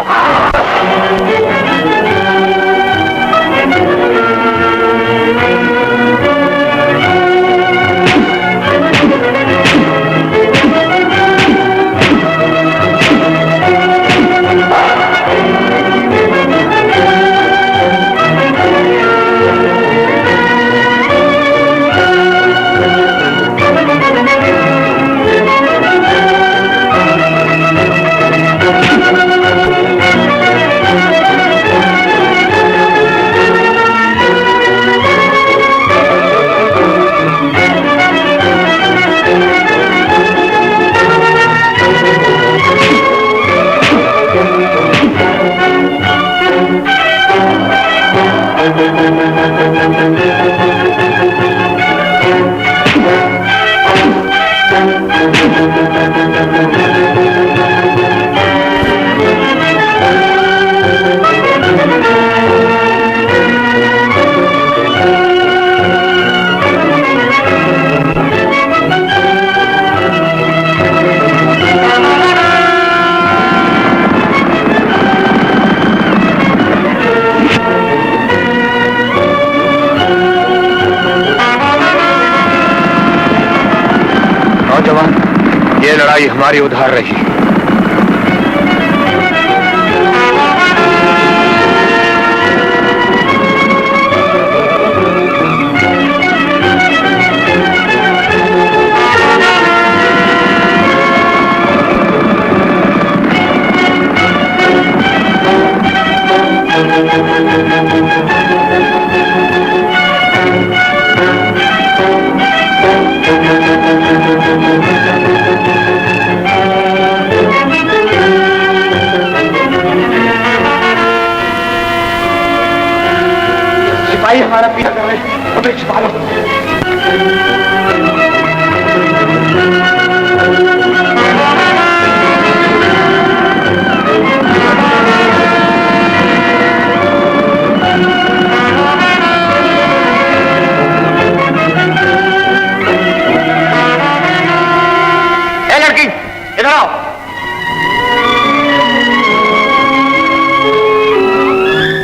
ये लड़ाई हमारी उधार रही।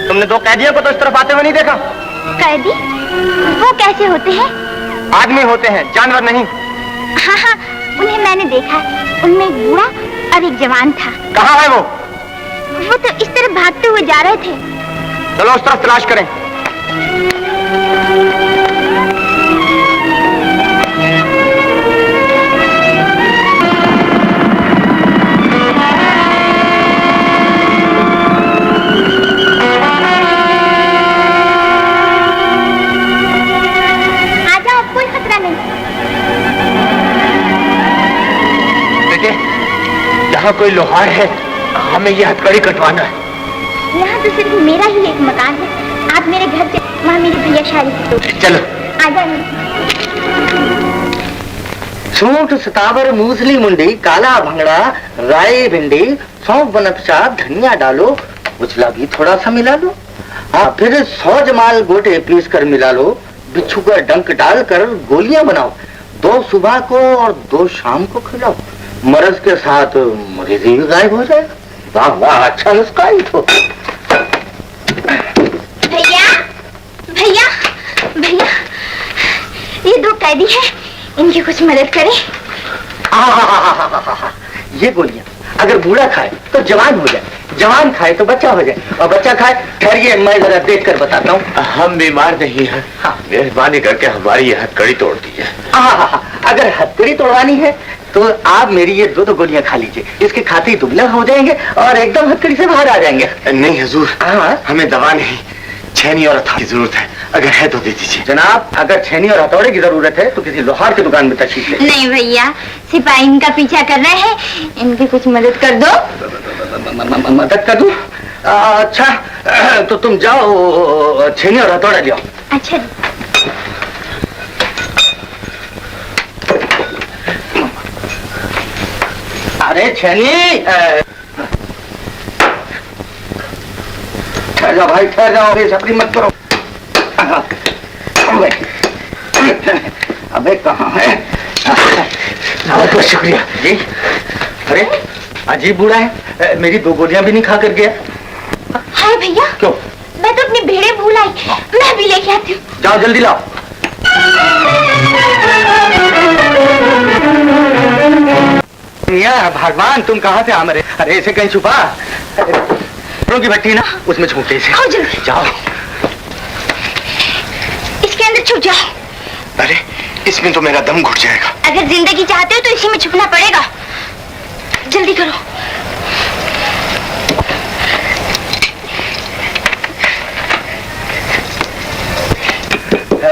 तुमने दो कैदियों को तो इस तरफ आते हुए नहीं देखा? कैदी? वो कैसे होते हैं? आदमी होते हैं, जानवर नहीं। हाँ हाँ, उन्हें मैंने देखा। उनमें एक बूढ़ा और एक जवान था। कहाँ है वो? वो तो इस तरफ भागते हुए जा रहे थे। चलो उस तरफ तलाश करें। यहाँ कोई लोहार है, हमें ये हथकड़ी कटवाना है। यहाँ तो सिर्फ मेरा ही एक मकान है। आप मेरे घर से वहाँ मेरी भैया शादी। चलो आ जाए। सूंठ सतावर मूसली मुंडी काला भंगड़ा राई भिंडी सौंफ बनपचाप धनिया डालो, उजला भी थोड़ा सा मिला लो, फिर 100 जमाल गोटे पीस कर मिला लो, बिच्छू का डंक डालकर गोलियां बनाओ, 2 सुबह को और 2 शाम को खिलाओ, मर्ज के साथ मरीजी भी गायब हो जाए। वाह वाह, अच्छा नुस्खा ही तो। भैया भैया भैया, ये 2 कैदी हैं, इनकी कुछ मदद करें। ये गोलियां अगर बूढ़ा खाए तो जवान हो जाए, जवान खाए तो बच्चा हो जाए, और बच्चा खाए, ठहरिए मैं जरा देख कर बताता हूँ। हम बीमार नहीं हैं। हाँ। मेहरबानी करके हमारी यह हथकड़ी तोड़ दीजिए। अगर हथकड़ी तोड़वानी है तो आप मेरी ये 2 गोलियां खा लीजिए, इसके खाते ही दुबला हो जाएंगे और एकदम हथकड़ी से बाहर आ जाएंगे। नहीं हुजूर, हमें दवा नहीं, छेनी और हथौड़े की जरूरत है, अगर है तो दे दीजिए। जनाब, अगर छेनी और हथौड़े की जरूरत है तो किसी लोहार की दुकान में तशरीफ ले। नहीं भैया, सिपाही इनका पीछा कर रहे हैं, इनकी कुछ मदद कर दो। मदद कर दूं? अच्छा तो तुम जाओ छेनी और हथौड़ा ले आओ। अच्छा। अरे छेनी, ठहर जाओ भाई, ठहर जाओ, बेसब्री मत करो। अबे कहाँ है? बहुत शुक्रिया जी। अरे अजीब बूढ़ा है, मेरी 2 गोलियां भी नहीं खा कर गया। हाय भैया, क्यों? मैं तो अपने भेड़े भूल आई, मैं भी लेके आती हूँ। जाओ जल्दी लाओ। भगवान, तुम कहाँ से आ मरे? अरे इसे कहीं छुपा, की भट्टी ना, उसमें छुपे इसे। जाओ, इसके अंदर छुप जाओ। अरे इसमें तो मेरा दम घुट जाएगा। अगर जिंदगी चाहते हो तो इसी में छुपना पड़ेगा, जल्दी करो।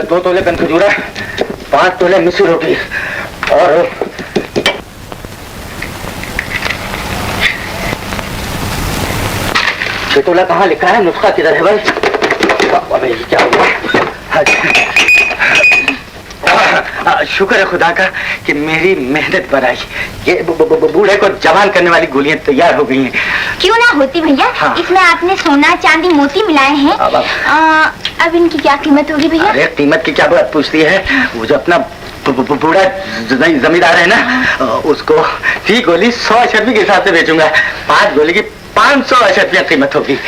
2 तोले कनखजूरा, 5 तोले मिस्सी रोटी और 6 तोला कहाँ लिखा है? नुस्खा किधर है भाई? अबे ये क्या हुआ? शुक्र है खुदा का कि मेरी मेहनत पर आई, ये बूढ़े को जवान करने वाली गोलियां तैयार हो गई हैं। क्यों ना होती भैया? हाँ। इसमें आपने सोना चांदी मोती मिलाए हैं। अब इनकी क्या कीमत होगी भैया? अरे कीमत की क्या बात पूछती है, वो जो अपना बूढ़ा जमींदार है ना, उसको 3 गोली 100 अशर्फी के हिसाब से बेचूंगा। 5 गोली की 500 अशर्फियाँ कीमत होगी।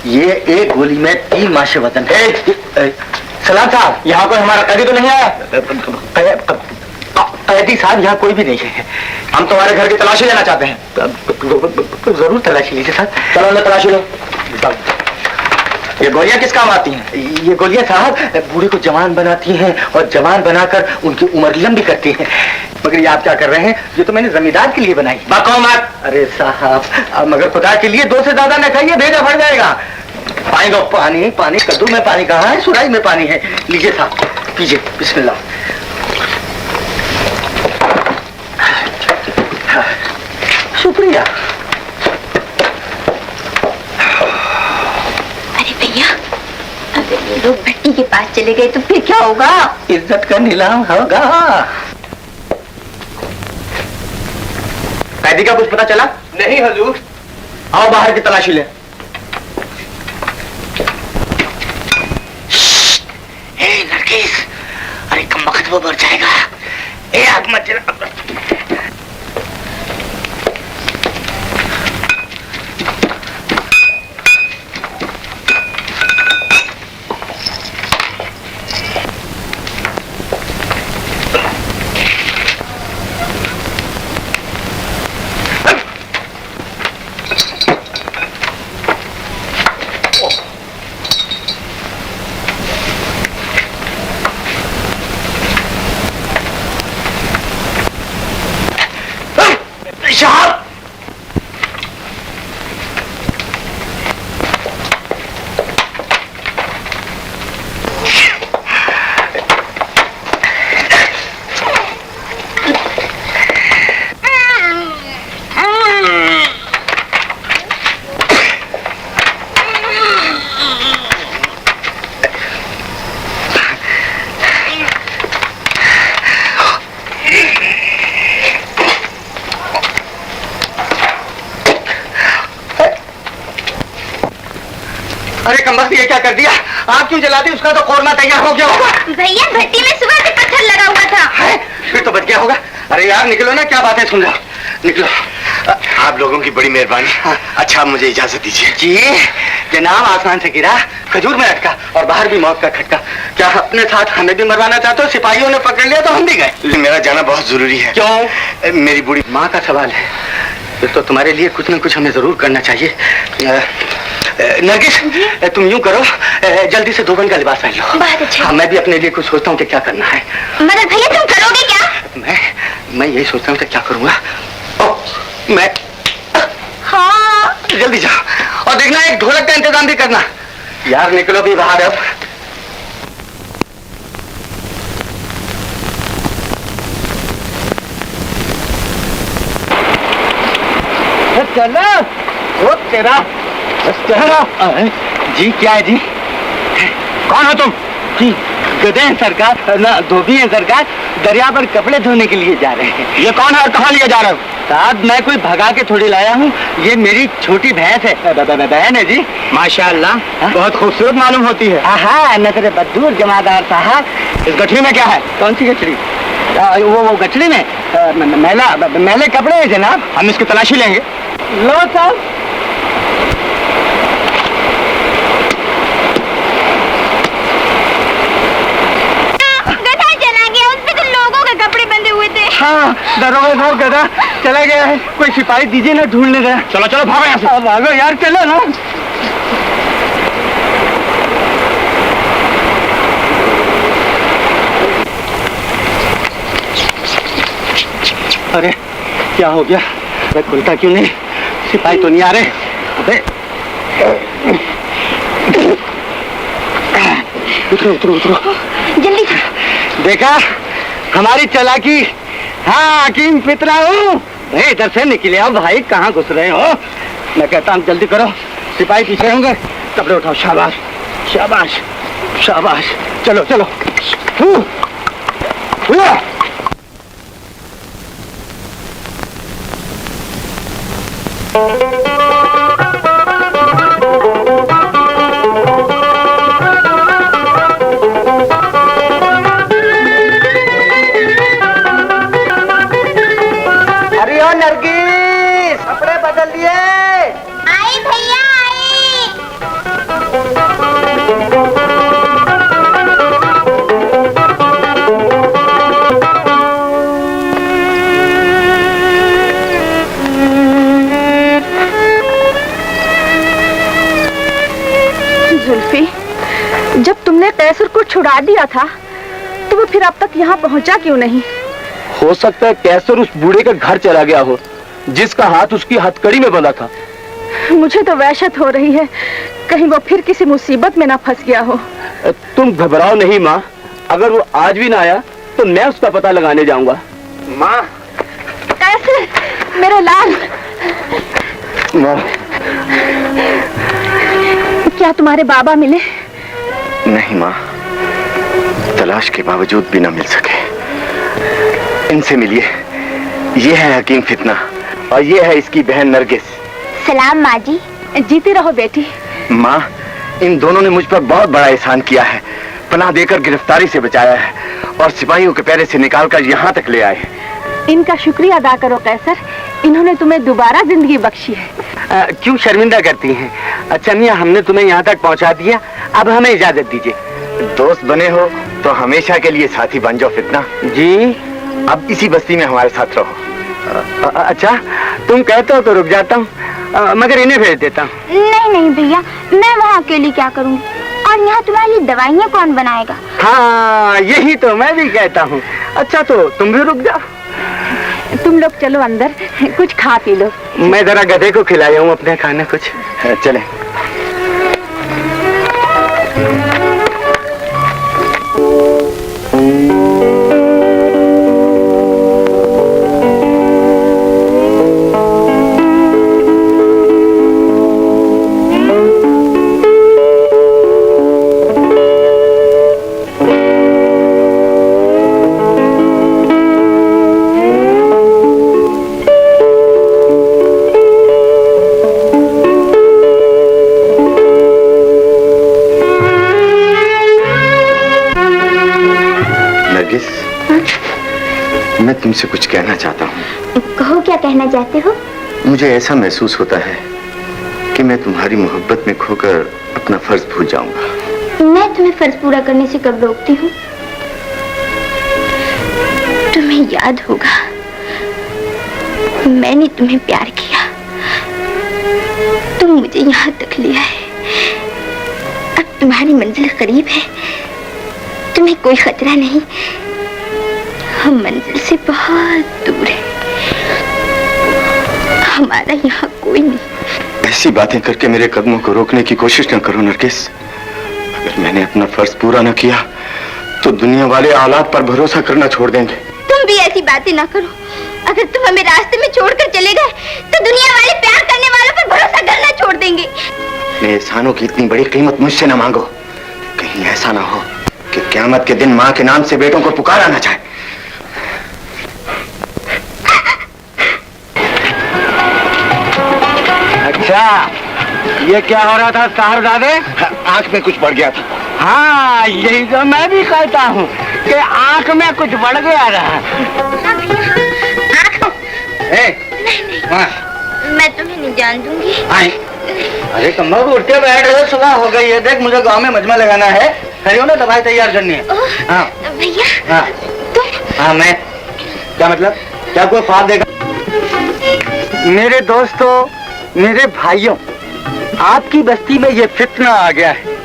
ये 1 गोली में 3 माशे वतन है। सलाम साहब, यहाँ कोई हमारा कैदी तो नहीं आया? कैदी साहब यहाँ कोई भी नहीं है। हम तुम्हारे घर की तलाशी लेना चाहते हैं। जरूर तलाशी लीजिए साहब। चलो ना तलाशी लो। ये गोलियां किस काम आती हैं? ये गोलियां साहब बूढ़े को जवान बनाती हैं और जवान बनाकर उनकी उम्र लंबी करती हैं। मगर ये आप क्या कर रहे हैं? ये तो मैंने जमींदार के लिए बनाई। बको मत। अरे साहब, मगर खुदा के लिए 2 से ज्यादा न खाइए, भेजा भर जाएगा। पानी दो। पानी? पानी कद्दू में पानी कहाँ है? सुराई में पानी है। लीजिए साहब, पीजिए। बिस्मिल्लाह। शुक्रिया। अरे भैया, अगर ये लोग भट्टी कैदी के पास चले गए तो फिर क्या होगा? इज्जत का नीलाम होगा। कैदी का कुछ पता चला? नहीं हजूर। आओ बाहर की तलाशी ले। नरगिस, अरे कम वक्त वो मर जाएगा। ए आग मत जला। ये क्या कर दिया? आप क्यों जलाती? उसका तो कोरमा तैयार हो गया होगा। भैया भट्टी में सुबह से पत्थर लगा हुआ था। है? फिर तो बच गया होगा। अरे यार निकलो ना, क्या बातें सुन रहा हूँ, निकलो। आप लोगों की बड़ी मेहरबानी। अच्छा, मुझे इजाजत दीजिए। जी जनाब, आसमान से गिरा, खजूर में अटका और बाहर भी मौत का खटका। क्या अपने साथ हमें भी मरवाना चाहते हो? सिपाहियों ने पकड़ लिया तो हम भी गए। मेरा जाना बहुत जरूरी है। क्यों? मेरी बूढ़ी माँ का सवाल है, फिर तो तुम्हारे लिए कुछ न कुछ हमें जरूर करना चाहिए। नरगिस, तुम यूं करो, जल्दी से 2 बन का लिबास पहन लो। बहुत अच्छा। हाँ, मैं भी अपने लिए कुछ सोचता हूँ कि क्या करना है। मगर भैया तुम करोगे क्या? मैं यही सोचता हूँ कि क्या करूँगा। मैं हाँ। जल्दी जाओ और देखना एक ढोलक का इंतजाम भी करना। यार निकलो भी बाहर अब। चलो वो तेरा जी। क्या है जी? कौन हो तुम? जी गधे हैं सरकार, ना धोबी हैं सरकार। दरिया पर कपड़े धोने के लिए जा रहे हैं। ये कौन है और कहाँ लिए जा रहे हो? साहब मैं कोई भगा के थोड़ी लाया हूँ, ये मेरी छोटी भैंस है। बहन है जी। माशाअल्लाह, बहुत खूबसूरत मालूम होती है। हाँ, नजर बदूर जमादार साहब। इस गठरी में क्या है? कौन सी गठरी? वो गठरी में मैले कपड़े हैं जनाब। हम इसकी तलाशी लेंगे। लो साहब। गधा चला गया, उसमें तो लोगों के कपड़े बंधे हुए थे। हाँ, दरोगा साहब गधा चला गया है। कोई सिपाही दीजिए ना, ढूंढने गया। चलो चलो भागो यहाँ से। भागो यार, चलो ना। अरे क्या हो गया? मैं खुलता क्यों नहीं? सिपाही तो नहीं आ रहे। अबे उतरो उतरो उतरो जल्दी। देखा हमारी चालाकी। हाँ, हकीम फितरा हूँ। इधर से निकले आओ भाई, कहाँ घुस रहे हो? मैं कहता हूँ जल्दी करो, सिपाही पीछे होंगे। कपड़े उठाओ। शाबाश शाबाश शाबाश। चलो चलो। अरे ओ नरगिस, कपड़े बदल लिए। आई भैया आई। जुल्फी, जब तुमने कैसर को छुड़ा दिया था तो वो फिर अब तक यहाँ पहुँचा क्यों नहीं? हो सकता है कैसर उस बूढ़े के घर चला गया हो, जिसका हाथ उसकी हथकड़ी में बंधा था। मुझे तो वहशत हो रही है, कहीं वो फिर किसी मुसीबत में ना फंस गया हो। तुम घबराओ नहीं माँ, अगर वो आज भी ना आया तो मैं उसका पता लगाने जाऊंगा। माँ। कैसे मेरे लाल? माँ। क्या तुम्हारे बाबा मिले? नहीं माँ। तलाश के बावजूद भी न मिल सके। इनसे मिलिए, ये है हकीम फितना और ये है इसकी बहन नरगिस। सलाम माँ जी। जीती रहो बेटी। माँ, इन दोनों ने मुझ पर बहुत बड़ा एहसान किया है, पनाह देकर गिरफ्तारी से बचाया है और सिपाहियों के पहरे से निकालकर यहाँ तक ले आए। इनका शुक्रिया अदा करो कैसर, इन्होंने तुम्हें दोबारा जिंदगी बख्शी है। क्यों शर्मिंदा करती हैं? अच्छा मियाँ, हमने तुम्हें यहाँ तक पहुँचा दिया, अब हमें इजाजत दीजिए। दोस्त बने हो तो हमेशा के लिए साथी बन जाओ फितना। जी, अब इसी बस्ती में हमारे साथ रहो। अच्छा, तुम कहते हो तो रुक जाता हूँ, मगर इन्हें भेज देता हूँ। नहीं नहीं भैया, मैं वहाँ अकेली क्या करूँगी, और यहाँ तुम्हारे लिए दवाइयाँ कौन बनाएगा? हाँ, यही तो मैं भी कहता हूँ। अच्छा तो तुम भी रुक जाओ। तुम लोग चलो अंदर, कुछ खा पी लो। मैं जरा गधे को खिलाया हूँ अपने खाना कुछ। चले। मैं तुमसे कुछ कहना चाहता हूँ। कहो, क्या कहना चाहते हो? मुझे ऐसा महसूस होता है कि मैं तुम्हारी मोहब्बत में खोकर अपना फर्ज भूल जाऊंगा। मैं तुम्हें फर्ज पूरा करने से कब रोकती हूँ? तुम्हें याद होगा, मैंने तुम्हें प्यार किया, तुम मुझे यहाँ तक ले आए। अब तुम्हारी मंजिल करीब है, तुम्हें कोई खतरा नहीं। हम मंजिल से बहुत दूर हैं, हमारा यहाँ कोई नहीं। ऐसी बातें करके मेरे कदमों को रोकने की कोशिश न करो नरगिस। अगर मैंने अपना फर्ज पूरा न किया तो दुनिया वाले औलाद पर भरोसा करना छोड़ देंगे। तुम भी ऐसी बातें ना करो। अगर तुम हमें रास्ते में छोड़कर चले गए तो दुनिया वाले प्यार करने वालों पर भरोसा करना छोड़ देंगे। अपने एहसानों की इतनी बड़ी कीमत मुझसे न मांगो। कहीं ऐसा ना हो कि क़यामत के दिन माँ के नाम से बेटों को पुकारा ना जाए। अच्छा, ये क्या हो रहा था साहबजादे? आंख में कुछ बढ़ गया था। हाँ, यही तो मैं भी कहता हूँ कि आंख में कुछ बढ़ गया रहा। मैं तुम्हें नहीं जान दूंगी। अरे कम्बा को उठते बैठ रहे, सुबह हो गई है। देख, मुझे गांव में मजमा लगाना है, खड़ी हो ना, दवाई तैयार करनी है। हाँ भैया। हाँ हाँ, मैं क्या मतलब, क्या कोई ख्वाब देगा? मेरे दोस्तों, मेरे भाइयों, आपकी बस्ती में ये फितना आ गया है।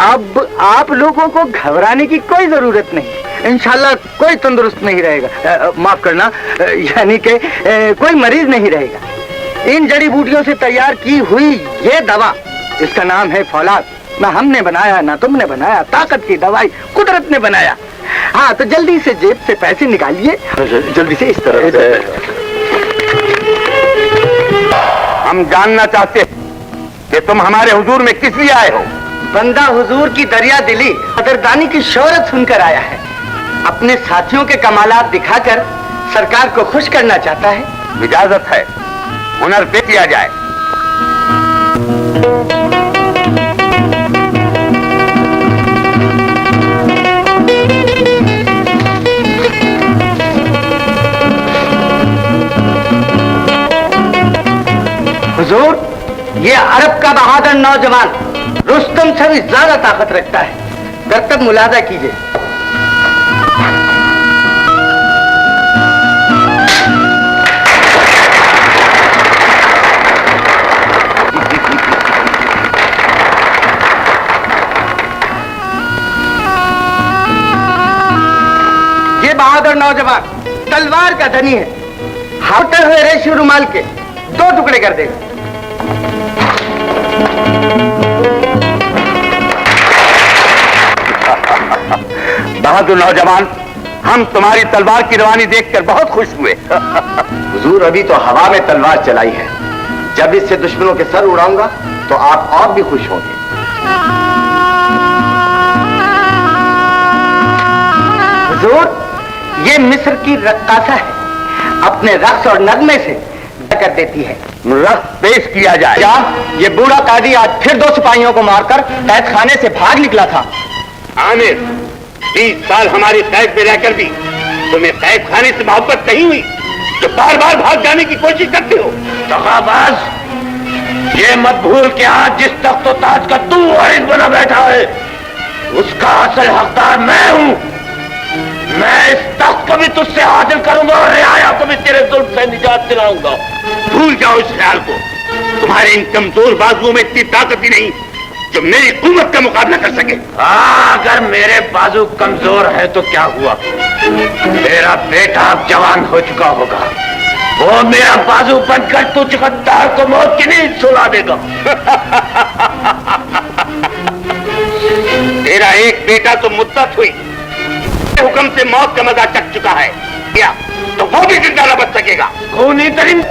अब आप लोगों को घबराने की कोई जरूरत नहीं। इंशाल्लाह कोई तंदुरुस्त नहीं रहेगा, माफ करना, यानी कि कोई मरीज नहीं रहेगा। इन जड़ी बूटियों से तैयार की हुई ये दवा, इसका नाम है फौलाद। ना हमने बनाया ना तुमने बनाया, ताकत की दवाई कुदरत ने बनाया। हाँ, तो जल्दी से जेब से पैसे निकालिए, जल्दी से इस तरह से। हम जानना चाहते हैं कि तुम हमारे हुजूर में किस लिए आए हो? बंदा हुजूर की दरिया दिली कदरदानी की शोहरत सुनकर आया है। अपने साथियों के कमालात दिखाकर सरकार को खुश करना चाहता है। इजाजत है, हुनर पेश किया जाए। हुजूर, ये अरब का बहादुर नौजवान रुस्तम से भी ज्यादा ताकत रखता है। करतब मुलाजा कीजिए। ये बहादुर नौजवान तलवार का धनी है। हाथे हुए रेशमी रुमाल के 2 टुकड़े कर देगा। बहादुर नौजवान, हम तुम्हारी तलवार की रवानी देखकर बहुत खुश हुए। हुजूर, अभी तो हवा में तलवार चलाई है, जब इससे दुश्मनों के सर उड़ाऊंगा तो आप और भी खुश होंगे। कमजोर, ये मिस्र की रक्कासा है, अपने रक्स और नगमे से कर देती है। रक्स पेश किया जाए। क्या ये बूढ़ा कादी आज फिर 2 सिपाहियों को मारकर कैद खाने से भाग निकला था? आमिर, 20 साल हमारी कैद में रहकर भी तुम्हें कैद खाने से मोहब्बत नहीं हुई जो बार बार भाग जाने की कोशिश करते हो? दगाबाज, ये मत भूल कि आज जिस तख्त और ताज का तू वारिस बना बैठा है, उसका असल हकदार मैं हूं। मैं इस तख्त को भी तुझसे हासिल करूंगा और रियाया को भी तेरे जुल्म से निजात दिलाऊंगा। भूल जाओ इस ख्याल को। तुम्हारे इन कमजोर बाजुओं में इतनी ताकत ही नहीं जो मेरी हुकूमत का मुकाबला कर सके। अगर मेरे बाजू कमजोर है तो क्या हुआ? मेरा बेटा अब जवान हो चुका होगा, वो मेरा बाजू बनकर तुझ गद्दार को मौत की नींद सुला देगा। तेरा एक बेटा तो मुद्दत हुई, हुक्म से मौत का मजा चख चुका है, क्या तो वो भी जिंदा न बच सकेगा। खूनी तरीन,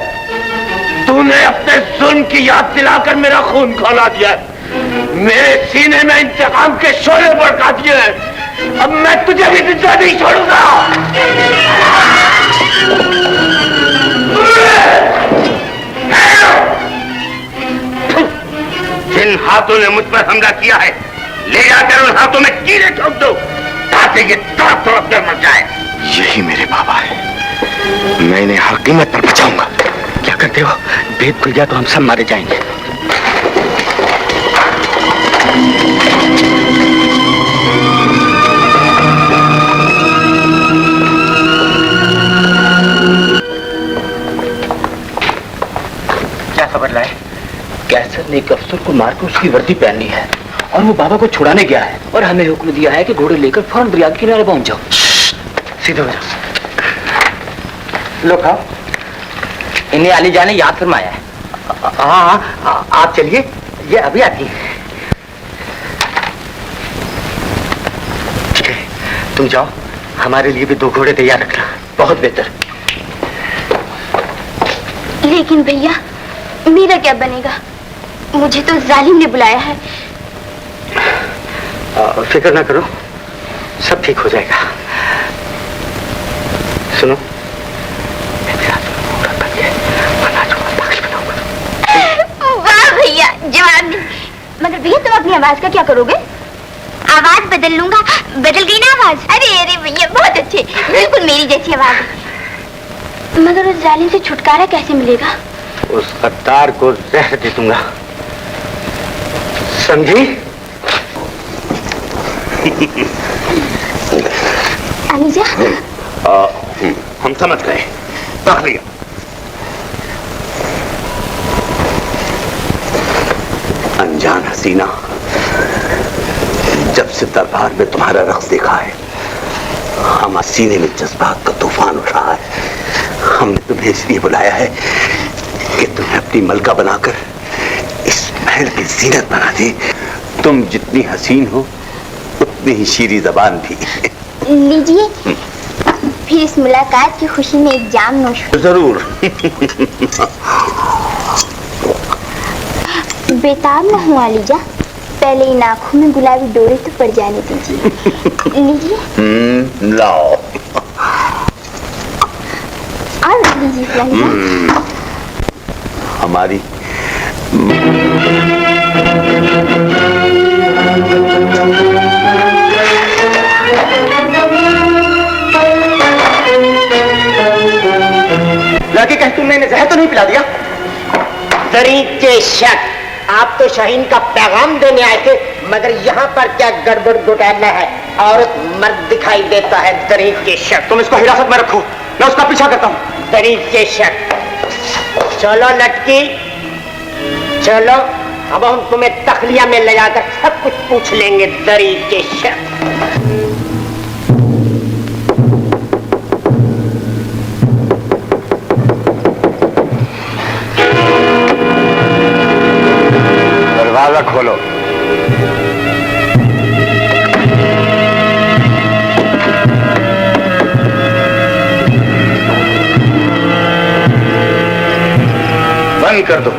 तूने अपने जुल्म की याद दिलाकर मेरा खून खौला दिया है, मेरे सीने में इंतकाम के शोले भड़का दिए हैं। अब मैं तुझे भी जिंदा नहीं छोड़ूंगा। जिन हाथों ने मुझ पर हमला किया है, ले जाकर उन हाथों में कीड़े ठोक दो ताकि ये तड़प तड़प कर मर जाए। यही मेरे बाबा है, मैं इन्हें हर कीमत पर बचाऊंगा। क्या करते हो? भेद खुल गया तो हम सब मारे जाएंगे। क्या खबर लाए? कैसर ने एक अफसर को मारकर उसकी वर्दी पहननी है और वो बाबा को छुड़ाने गया है और हमें हुक्म दिया है कि घोड़े लेकर फौरन दरिया के किनारे पहुंच जाओ। सीधे हो जाओ। लो खाओ। इन्हें अली जान ने याद फरमाया है। हाँ, आप चलिए, ये अभी आती है। ठीक है, तुम जाओ, हमारे लिए भी 2 घोड़े तैयार रखना। बहुत बेहतर। लेकिन भैया, मेरा क्या बनेगा? मुझे तो जालिम ने बुलाया है। फिक्र ना करो, सब ठीक हो जाएगा। सुनो, वाह भैया, जवाब। मगर भैया, तुम अपनी आवाज का क्या करोगे? आवाज बदल लूंगा। बदल गई ना आवाज? अरे अरे भैया, बहुत अच्छे, बिल्कुल मेरी जैसी आवाज। मगर उस जालिम से छुटकारा कैसे मिलेगा? उस गद्दार को जहर दे दूंगा, समझी? अमीजा, हम समझ गए। रख लिया। अनजान हसीना, जब से दरबार में तुम्हारा रक्स देखा है, हमारे सीने में जज्बात का तूफान उठा है। हमने तुम्हें इसलिए बुलाया है कि तुम्हें अपनी मलका बनाकर इस महल की जीनत बना दी। तुम जितनी हसीन हो उतनी ही शीरी जबान भी। लीजिए, फिर इस मुलाकात की खुशी में एक जाम नोश। जरूर। बेताब न हुआ लीजा, पहले इन आंखों में गुलाबी डोरे तो पड़ जाने दीजिए। लीजिए। लाओ। और लीजिए हमारी लड़के कहीं तुमने इन्हें जहर तो नहीं पिला दिया? तरीके शक, आप तो शाहीन का पैगाम देने आए थे, मगर यहाँ पर क्या गड़बड़ घोटाला है? औरत मर्द दिखाई देता है। तरीके शक, तुम इसको हिरासत में रखो, मैं उसका पीछा करता हूँ। तरीके शक। चलो लटकी, चलो, अब हम तुम्हें तखलिया में ले जाकर सब कुछ पूछ लेंगे। तरीके शक। दरवाजा खोलो। बंद कर दो।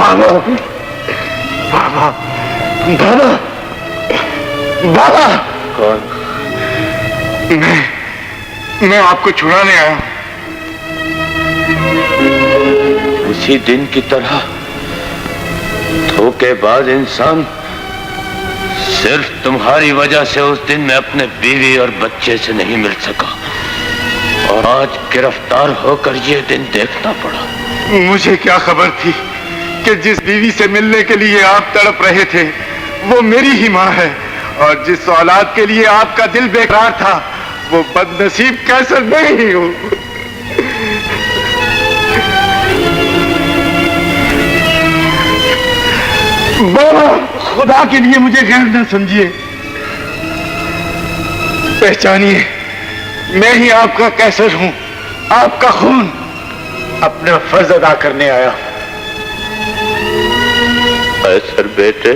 बाबा बाबा बाबा बाबा। कौन? मैं आपको छुड़ाने आया। उसी दिन की तरह धोखेबाज इंसान, सिर्फ तुम्हारी वजह से उस दिन मैं अपने बीवी और बच्चे से नहीं मिल सका और आज गिरफ्तार होकर ये दिन देखना पड़ा। मुझे क्या खबर थी कि जिस बीवी से मिलने के लिए आप तड़प रहे थे वो मेरी ही माँ है, और जिस औलाद के लिए आपका दिल बेकरार था वो बदनसीब कैसर नहीं हूँ। बाबा, खुदा के लिए मुझे गैर न समझिए, पहचानिए मैं ही आपका कैसर हूं, आपका खून। अपना फर्ज अदा करने आया। कैसर बेटे,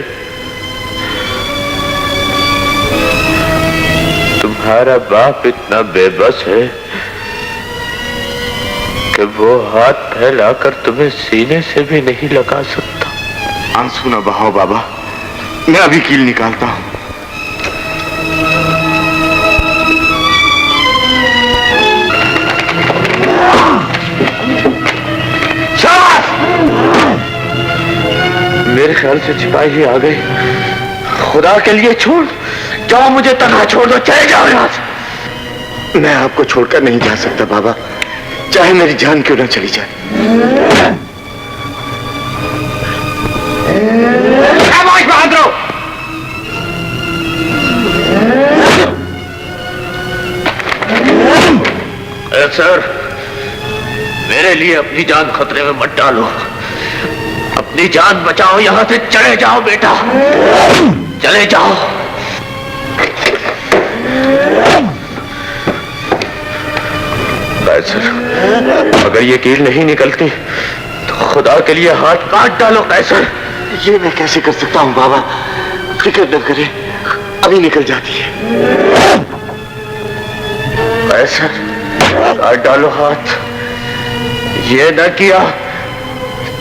तुम्हारा बाप इतना बेबस है कि वो हाथ फैलाकर तुम्हें सीने से भी नहीं लगा सकता। आंसू न बहाओ बाबा, मैं अभी कील निकालता हूं। मेरे ख्याल से सिपाही आ गए। खुदा के लिए छोड़ जाओ, मुझे तन्हा छोड़ दो, चले जाओ यहां से। मैं आपको छोड़कर नहीं जा सकता बाबा, चाहे मेरी जान क्यों ना चली जाए। बहादुर, सर, मेरे लिए अपनी जान खतरे में मत डालो। अपनी जान बचाओ, यहां से चले जाओ बेटा, चले जाओ। कैसर, अगर ये कील नहीं निकलती तो खुदा के लिए हाथ काट डालो कैसर। ये मैं कैसे कर सकता हूं बाबा, फिक्र न करें, अभी निकल जाती है। कैसर, काट डालो हाथ। ये न किया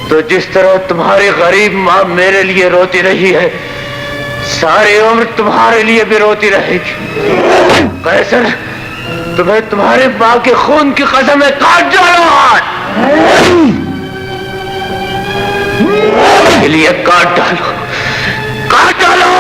तो जिस तरह तुम्हारी गरीब माँ मेरे लिए रोती रही है, सारी उम्र तुम्हारे लिए भी रोती रहेगी। कैसर, तुम्हें तुम्हारे माँ के खून की कसम है, काट डालो हाथ। के लिए काट डालो, काट डालो।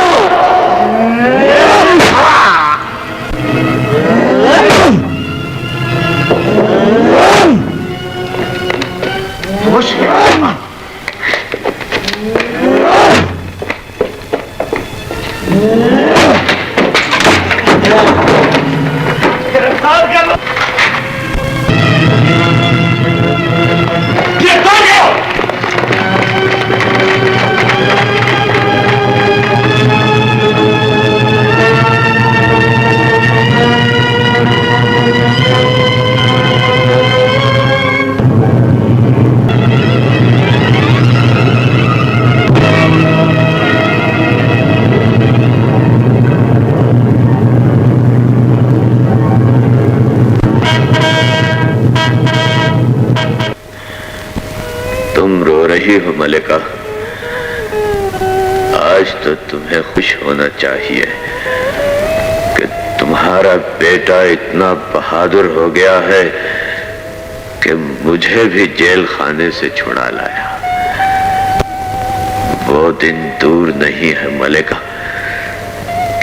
गिरफ्तार कर लो। हो मलिका, आज तो तुम्हें खुश होना चाहिए कि तुम्हारा बेटा इतना बहादुर हो गया है कि मुझे भी जेल खाने से छुड़ा लाया। वो दिन दूर नहीं है मलिका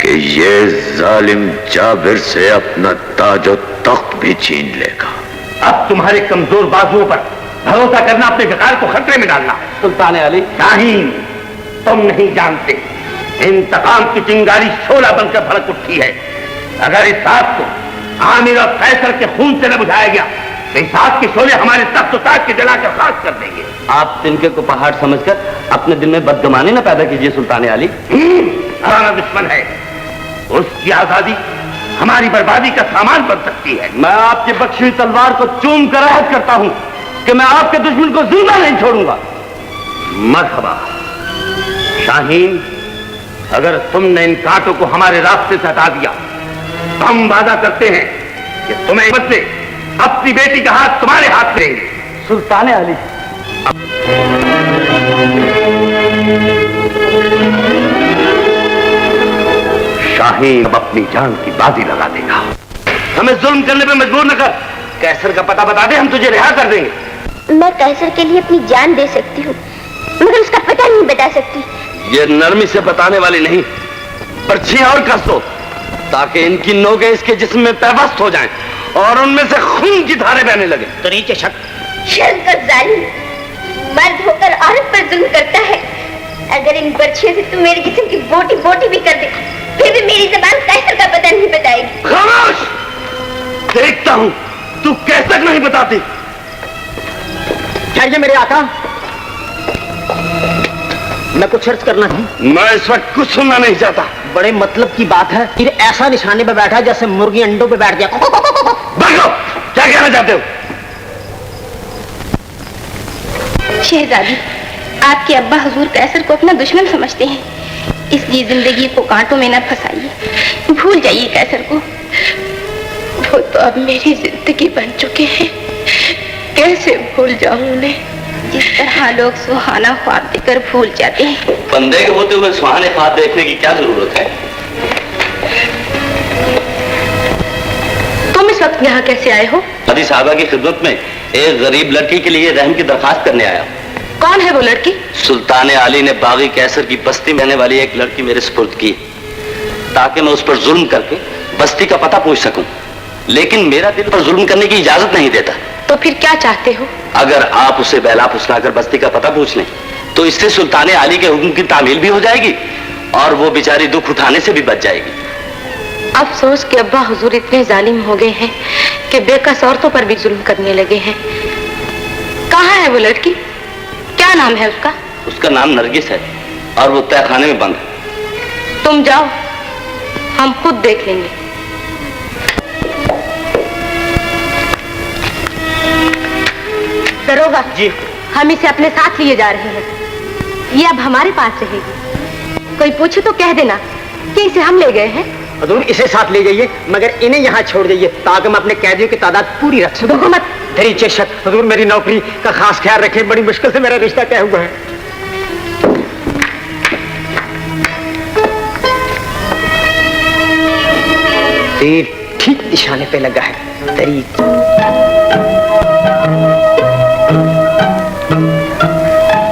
कि ये जालिम जाबिर से अपना ताजो तख्त भी छीन लेगा। अब तुम्हारे कमजोर बाजुओं पर भरोसा करना अपने विकार को खतरे में डालना। सुल्तान अली, नहीं, तुम नहीं जानते, इंतकाम की चिंगारी शोला बनकर भड़क उठी है। अगर इस आग को आमिर और कैसर के खून से न बुझाया गया तो इस आग के शोले हमारे तख्त ताज के जलाकर खाक कर देंगे। आप तिनके को पहाड़ समझकर अपने दिल में बदगुमानी न पैदा कीजिए सुल्तान अली। हमारा दुश्मन है, उसकी आजादी हमारी बर्बादी का सामान बन सकती है। मैं आपकी बख्शी हुई तलवार को चूम कर अहद करता हूं कि मैं आपके दुश्मन को जिंदा नहीं छोड़ूंगा। मरहबा शाहीन, अगर तुमने इन कांटों को हमारे रास्ते से हटा दिया तो हम वादा करते हैं कि तुम्हें बदले अपनी बेटी का हाथ तुम्हारे हाथ में। सुल्तान अली, शाहीन अब अपनी जान की बाजी लगा देगा। हमें जुल्म करने पे मजबूर न कर। कैसर का पता बता दे, हम तुझे रिहा कर देंगे। मैं कैसर के लिए अपनी जान दे सकती हूँ, मगर उसका पता नहीं बता सकती। ये नरमी से बताने वाली नहीं, पर्चियां और कस दो ताकि इनकी नोकें इसके जिस्म में पैबस्त हो जाएं और उनमें से खून की धारे बहने लगे। तो नीचे शक शंकर जालिम, मर्द होकर औरत पर जुल्म करता है। अगर इन पर्चियों से तू मेरे जिस्म की बोटी बोटी भी कर दे, फिर भी मेरी जबान कैसर का पता नहीं बताएगी। खामोश! देखता हूँ तू कैसे नहीं बताती। ठहरिए मेरे आका, मैं कुछ अर्ज करना थी। मैं इस वक्त कुछ सुनना नहीं चाहता। बड़े मतलब की बात है, फिर ऐसा निशाने पे बैठा जैसे मुर्गी अंडों पे बैठ गया। भागो, क्या कहना चाहते हो? शहजादी, आपके अब्बा हुजूर कैसर को अपना दुश्मन समझते हैं, इसलिए जिंदगी को कांटों में न फंसाइए। भूल जाइए कैसर को, वो तो अब मेरी जिंदगी बन चुके हैं। कैसे भूल जाऊं उन्हें? जिस तरह लोग सुहाना ख्वाब देखकर भूल जाते हैं। बंदे के होते हुए सुहाने ख्वाब देखने की क्या जरूरत है? तुम इस वक्त यहाँ कैसे आए हो? दादी साहबा की खिदमत में एक गरीब लड़की के लिए रहम की दरखास्त करने आया। कौन है वो लड़की? सुल्तान आली ने बागी कैसर की बस्ती में रहने वाली एक लड़की मेरे सुपुर्द की, ताकि मैं उस पर जुल्म करके बस्ती का पता पूछ सकूं। लेकिन मेरा दिल पर जुल्म करने की इजाजत नहीं देता। तो फिर क्या चाहते हो? अगर आप उसे बहला फुसलाकर बस्ती का पता पूछ लें तो इससे सुल्तान आली के हुक्म की तामील भी हो जाएगी और वो बेचारी दुख उठाने से भी बच जाएगी। अफसोस कि अब्बा हुजूर इतने जालिम हो गए हैं कि बेकस औरतों पर भी जुल्म करने लगे हैं। कहाँ है वो लड़की? क्या नाम है उसका? उसका नाम नरगिस है और वो तहखाने में बंद है। तुम जाओ, हम खुद देख लेंगे। दरोगा जी, हम इसे अपने साथ लिए जा रहे हैं। ये अब हमारे पास रहेगी। कोई पूछे तो कह देना कि इसे हम ले गए हैं। हुजूर इसे साथ ले जाइए, मगर इन्हें यहाँ छोड़ जाइए ताकि मैं अपने कैदियों की तादाद पूरी रख सकूं। मत दरीचे शक, हुजूर मेरी नौकरी का खास ख्याल रखें। बड़ी मुश्किल से मेरा रिश्ता तय हुआ है। तीर ठीक निशाने पे लगा है। तरीक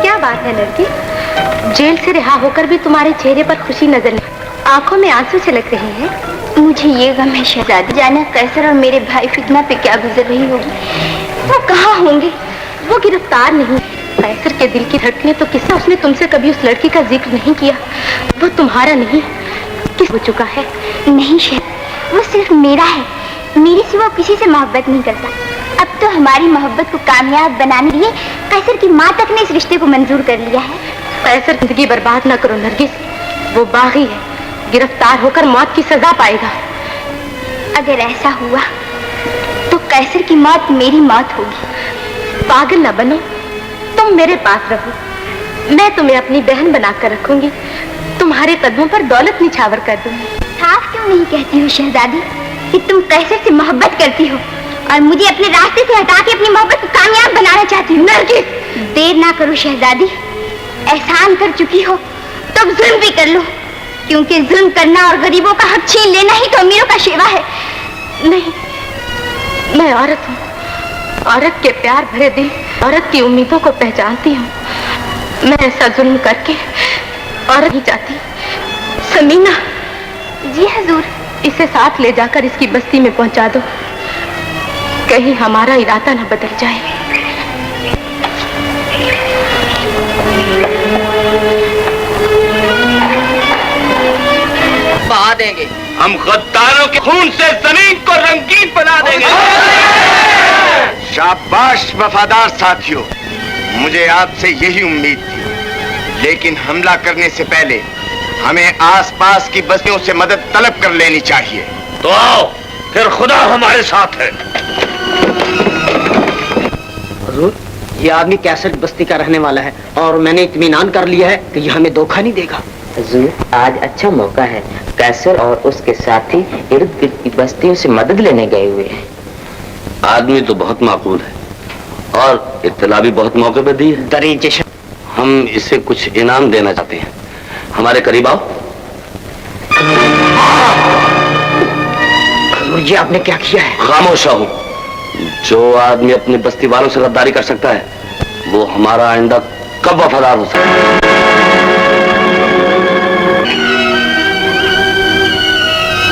क्या बात है लड़की? जेल से रिहा होकर भी तुम्हारे चेहरे पर खुशी नजर नहीं, आंखों में आंसू छलक रहे हैं। मुझे ये गम है शहजादी, जाना कैसर और मेरे भाई फितना पे क्या गुजर रही होगी। वो कहाँ होंगे? वो गिरफ्तार नहीं। कैसर के दिल की धड़कने तो किसने? उसने तुमसे कभी उस लड़की का जिक्र नहीं किया। वो तुम्हारा नहीं, किस हो चुका है? नहीं शहर, वो सिर्फ मेरा है। मेरे सिवा किसी से मोहब्बत नहीं करता। अब तो हमारी मोहब्बत को कामयाब बनाने के लिए कैसर की माँ तक ने इस रिश्ते को मंजूर कर लिया है। कैसर जिंदगी बर्बाद ना करो नरगिस, वो बागी है, गिरफ्तार होकर मौत की सजा पाएगा। अगर ऐसा हुआ तो कैसर की मौत मेरी मौत होगी। पागल न बनो, तुम मेरे पास रहो। मैं तुम्हें अपनी बहन बनाकर रखूंगी, तुम्हारे कदमों पर दौलत निछावर कर दूंगी। साफ क्यों नहीं कहती हो शहजादी कि तुम कैसर से मोहब्बत करती हो और मुझे अपने रास्ते से हटा के अपनी मोहब्बत को कामयाब बनाना चाहती हो? नरगिस, देर ना करो शहजादी। एहसान कर चुकी हो तो जुल्म भी कर लो, क्योंकि जुल्म करना और गरीबों का हक छीन लेना ही तो अमीरों का शेवा है। नहीं, मैं औरत हूँ, औरत के प्यार भरे दिल, औरत की उम्मीदों को पहचानती हूँ। मैं ऐसा जुल्म करके औरत नहीं चाहती। समीना। जी हुजूर। इसे साथ ले जाकर इसकी बस्ती में पहुंचा दो, कहीं हमारा इरादा न बदल जाए। बहा देंगे, हम गद्दारों के खून से जमीन को रंगीन बना देंगे। शाबाश वफादार साथियों, मुझे आपसे यही उम्मीद थी, लेकिन हमला करने से पहले हमें आसपास की बस्तियों से मदद तलब कर लेनी चाहिए। तो आओ, फिर खुदा हमारे साथ है। हुजूर, ये आदमी कैसर बस्ती का रहने वाला है और मैंने इत्मीनान कर लिया है कि यह हमें धोखा नहीं देगा। हुजूर, आज अच्छा मौका है। कैसर और उसके साथी इर्द गिर्द की बस्तियों से मदद लेने गए हुए हैं। आदमी तो बहुत माकूल है और इत्तला भी बहुत मौके पर दी है। दरीचे हम इसे कुछ इनाम देना चाहते हैं। हमारे करीब आओ। ये आपने क्या किया है? खामोश हो। जो आदमी अपनी बस्ती वालों से गद्दारी कर सकता है वो हमारा आइंदा कब वफादार हो सकता है?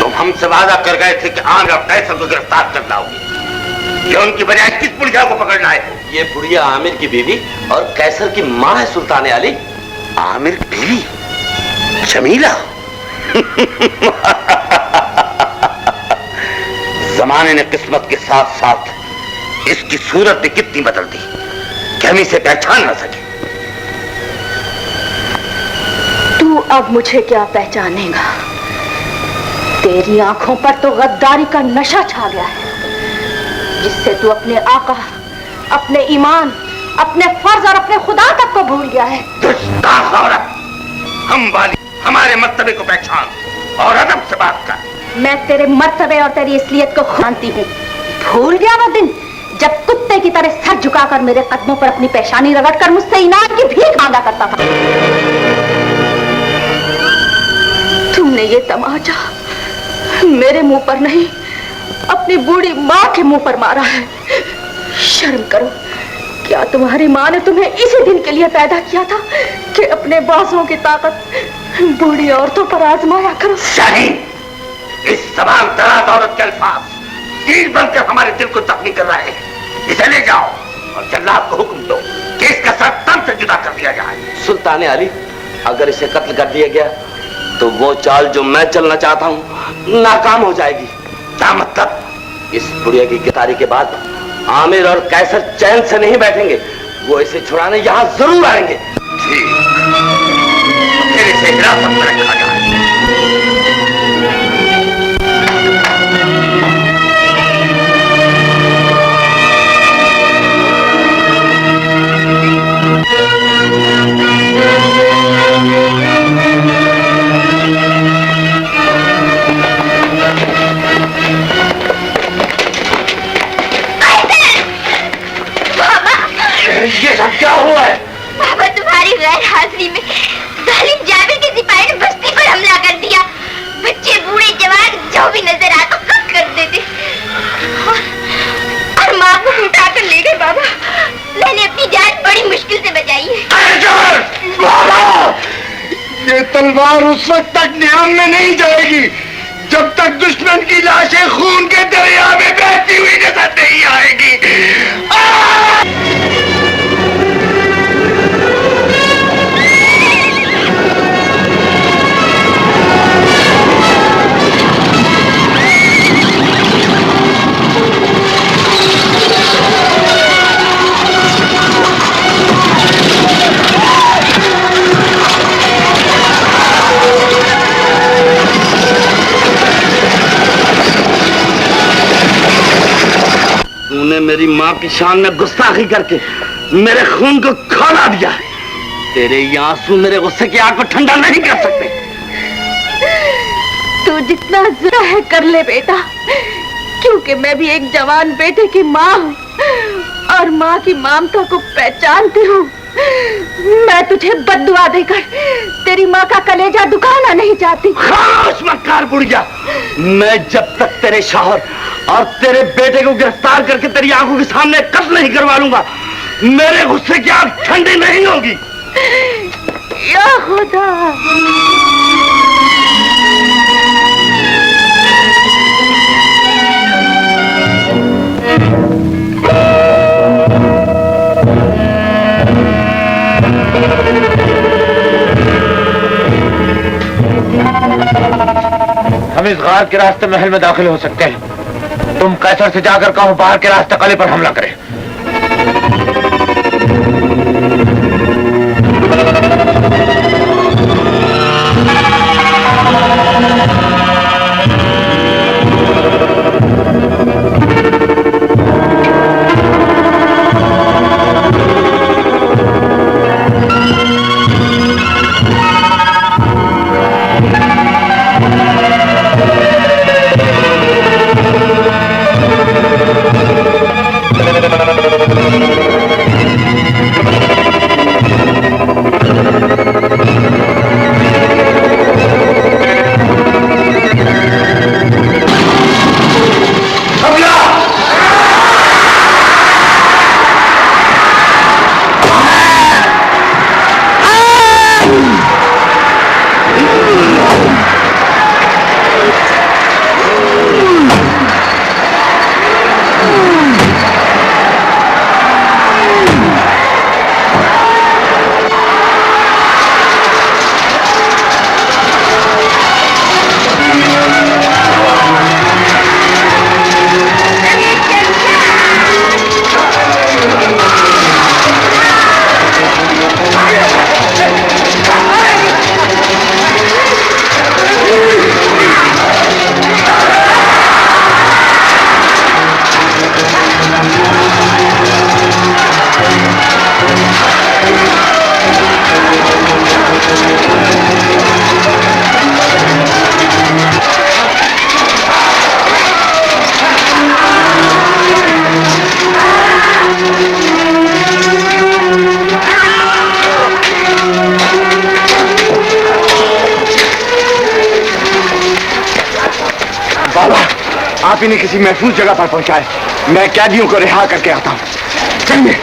तुम हमसे वादा कर गए थे कि आमिर और कैसर को गिरफ्तार कर लाओगे। ये उनकी बजाय किस बुढ़िया को पकड़ना है? ये बुढ़िया आमिर की बीवी और कैसर की माँ है सुल्तान अली। आमिर की बीवी जमीला? जमाने ने किस्मत के साथ साथ इसकी सूरत भी कितनी बदल दी कि हम इसे पहचान न सके। तू अब मुझे क्या पहचानेगा? तेरी आंखों पर तो गद्दारी का नशा छा गया है, जिससे तू अपने आका, अपने ईमान, अपने फर्ज और अपने खुदा तक को भूल गया है। दुष्टान औरत, हम वाली हमारे मर्तबे को पहचान और अदब से बात कर। मैं तेरे मर्तबे और तेरी इसलियत को जानती हूँ। भूल गया वो दिन जब कुत्ते की तरह सर झुकाकर मेरे कदमों पर अपनी पेशानी रगड़कर मुझसे इनाम की भीख मांगा करता था। तुमने ये तमाचा मेरे मुंह पर नहीं, अपनी बूढ़ी माँ के मुंह पर मारा है। शर्म करो। क्या तुम्हारी माँ ने तुम्हें इसी दिन के लिए पैदा किया था कि अपने बाजों की ताकत बूढ़ी औरतों पर आजमाया करो? शाहीन, इस सवाल दराज औरत के अल्फाज तीर बनकर हमारे दिल को जख्मी कर रहे हैं। इसे ले जाओ और जल्लाद को हुक्म दो कि इसका सर तन से जुदा कर दिया जाए। सुल्तान अली, अगर इसे कत्ल कर दिया गया तो वो चाल जो मैं चलना चाहता हूँ नाकाम हो जाएगी। क्या मतलब? इस बुढ़िया की गिरफ्तारी के बाद आमिर और कैसर चैन से नहीं बैठेंगे। वो इसे छुड़ाने यहाँ जरूर आएंगे। ठीक, तो फिर इसे हिरासत में रखा जाए। ये सब क्या हुआ है? बाबा, तुम्हारी गैर हाजिरी में जालिम जाबिर के सिपाही ने बस्ती पर हमला कर दिया। बच्चे, बूढ़े, जवान जो भी नजर आता कर देते और माँ को उठाकर ले गए। बाबा, मैंने अपनी जान बड़ी मुश्किल से बचाई है। बाबा, ये तलवार उस वक्त तक न्याम में नहीं जाएगी जब तक दुश्मन की लाशें खून के दरिया में बहती हुई नजर नहीं आएगी। तूने मेरी माँ की शान में गुस्ताखी करके मेरे खून को खौला दिया है। तेरे ये आंसू मेरे गुस्से की आग को ठंडा नहीं कर सकते। तू जितना जरा है कर ले बेटा, क्योंकि मैं भी एक जवान बेटे की माँ हूँ और माँ की ममता को पहचानती हूँ। मैं तुझे बद्दुआ देकर तेरी माँ का कलेजा दुखाना नहीं चाहती। खामोश मक्कार बुढ़िया, मैं जब तक तेरे शौहर और तेरे बेटे को गिरफ्तार करके तेरी आंखों के सामने कत्ल नहीं करवा लूंगा, मेरे गुस्से की आग ठंडी नहीं होगी। या खुदा, हम इस गार के रास्ते महल में दाखिल हो सकते हैं। तुम कैसर से जाकर कहो बाहर के रास्ते किले पर हमला करें। आप इन्हें किसी महफूज जगह पर पहुंचाए। मैं कैदियों को रिहा करके आता हूं। चलिए।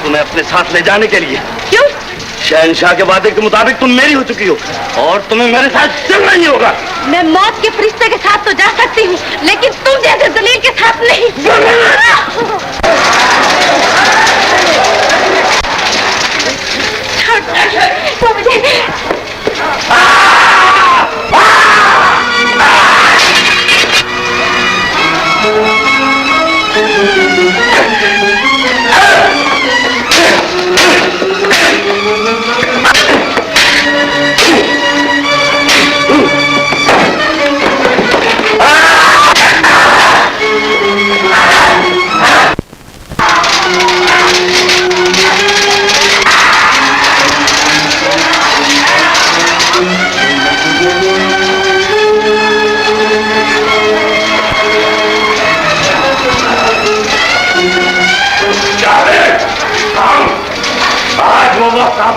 तुम्हें अपने साथ ले जाने के लिए। क्यों? शहंशाह के वादे के मुताबिक तुम मेरी हो चुकी हो और तुम्हें मेरे साथ चलना ही होगा। मैं मौत के फरिश्ते के साथ तो जा सकती हूँ, लेकिन तुम जैसे दलील के साथ नहीं।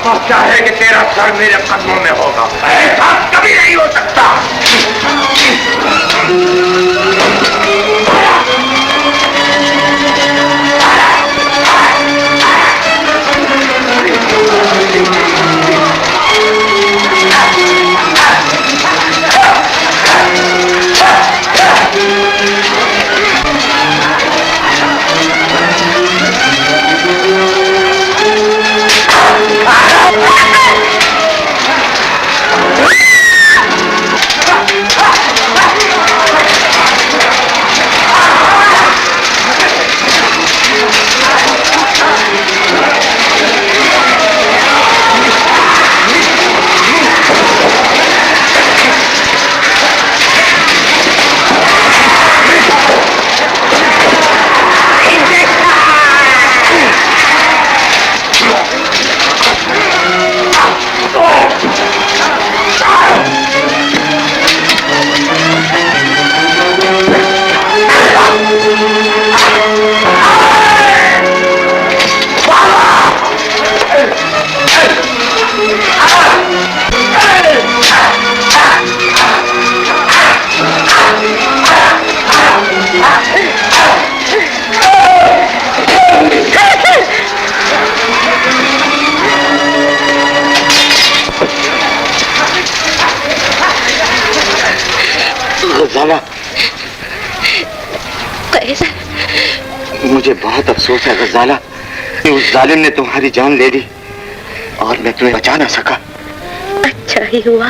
पहुंचा है कि तेरा सर मेरे कदमों में होगा। ऐसा कभी नहीं हो सकता। मुझे बहुत अफसोस है गजाला कि उस जालिम ने तुम्हारी जान ले ली और मैं तुम्हें बचा ना सका। अच्छा ही हुआ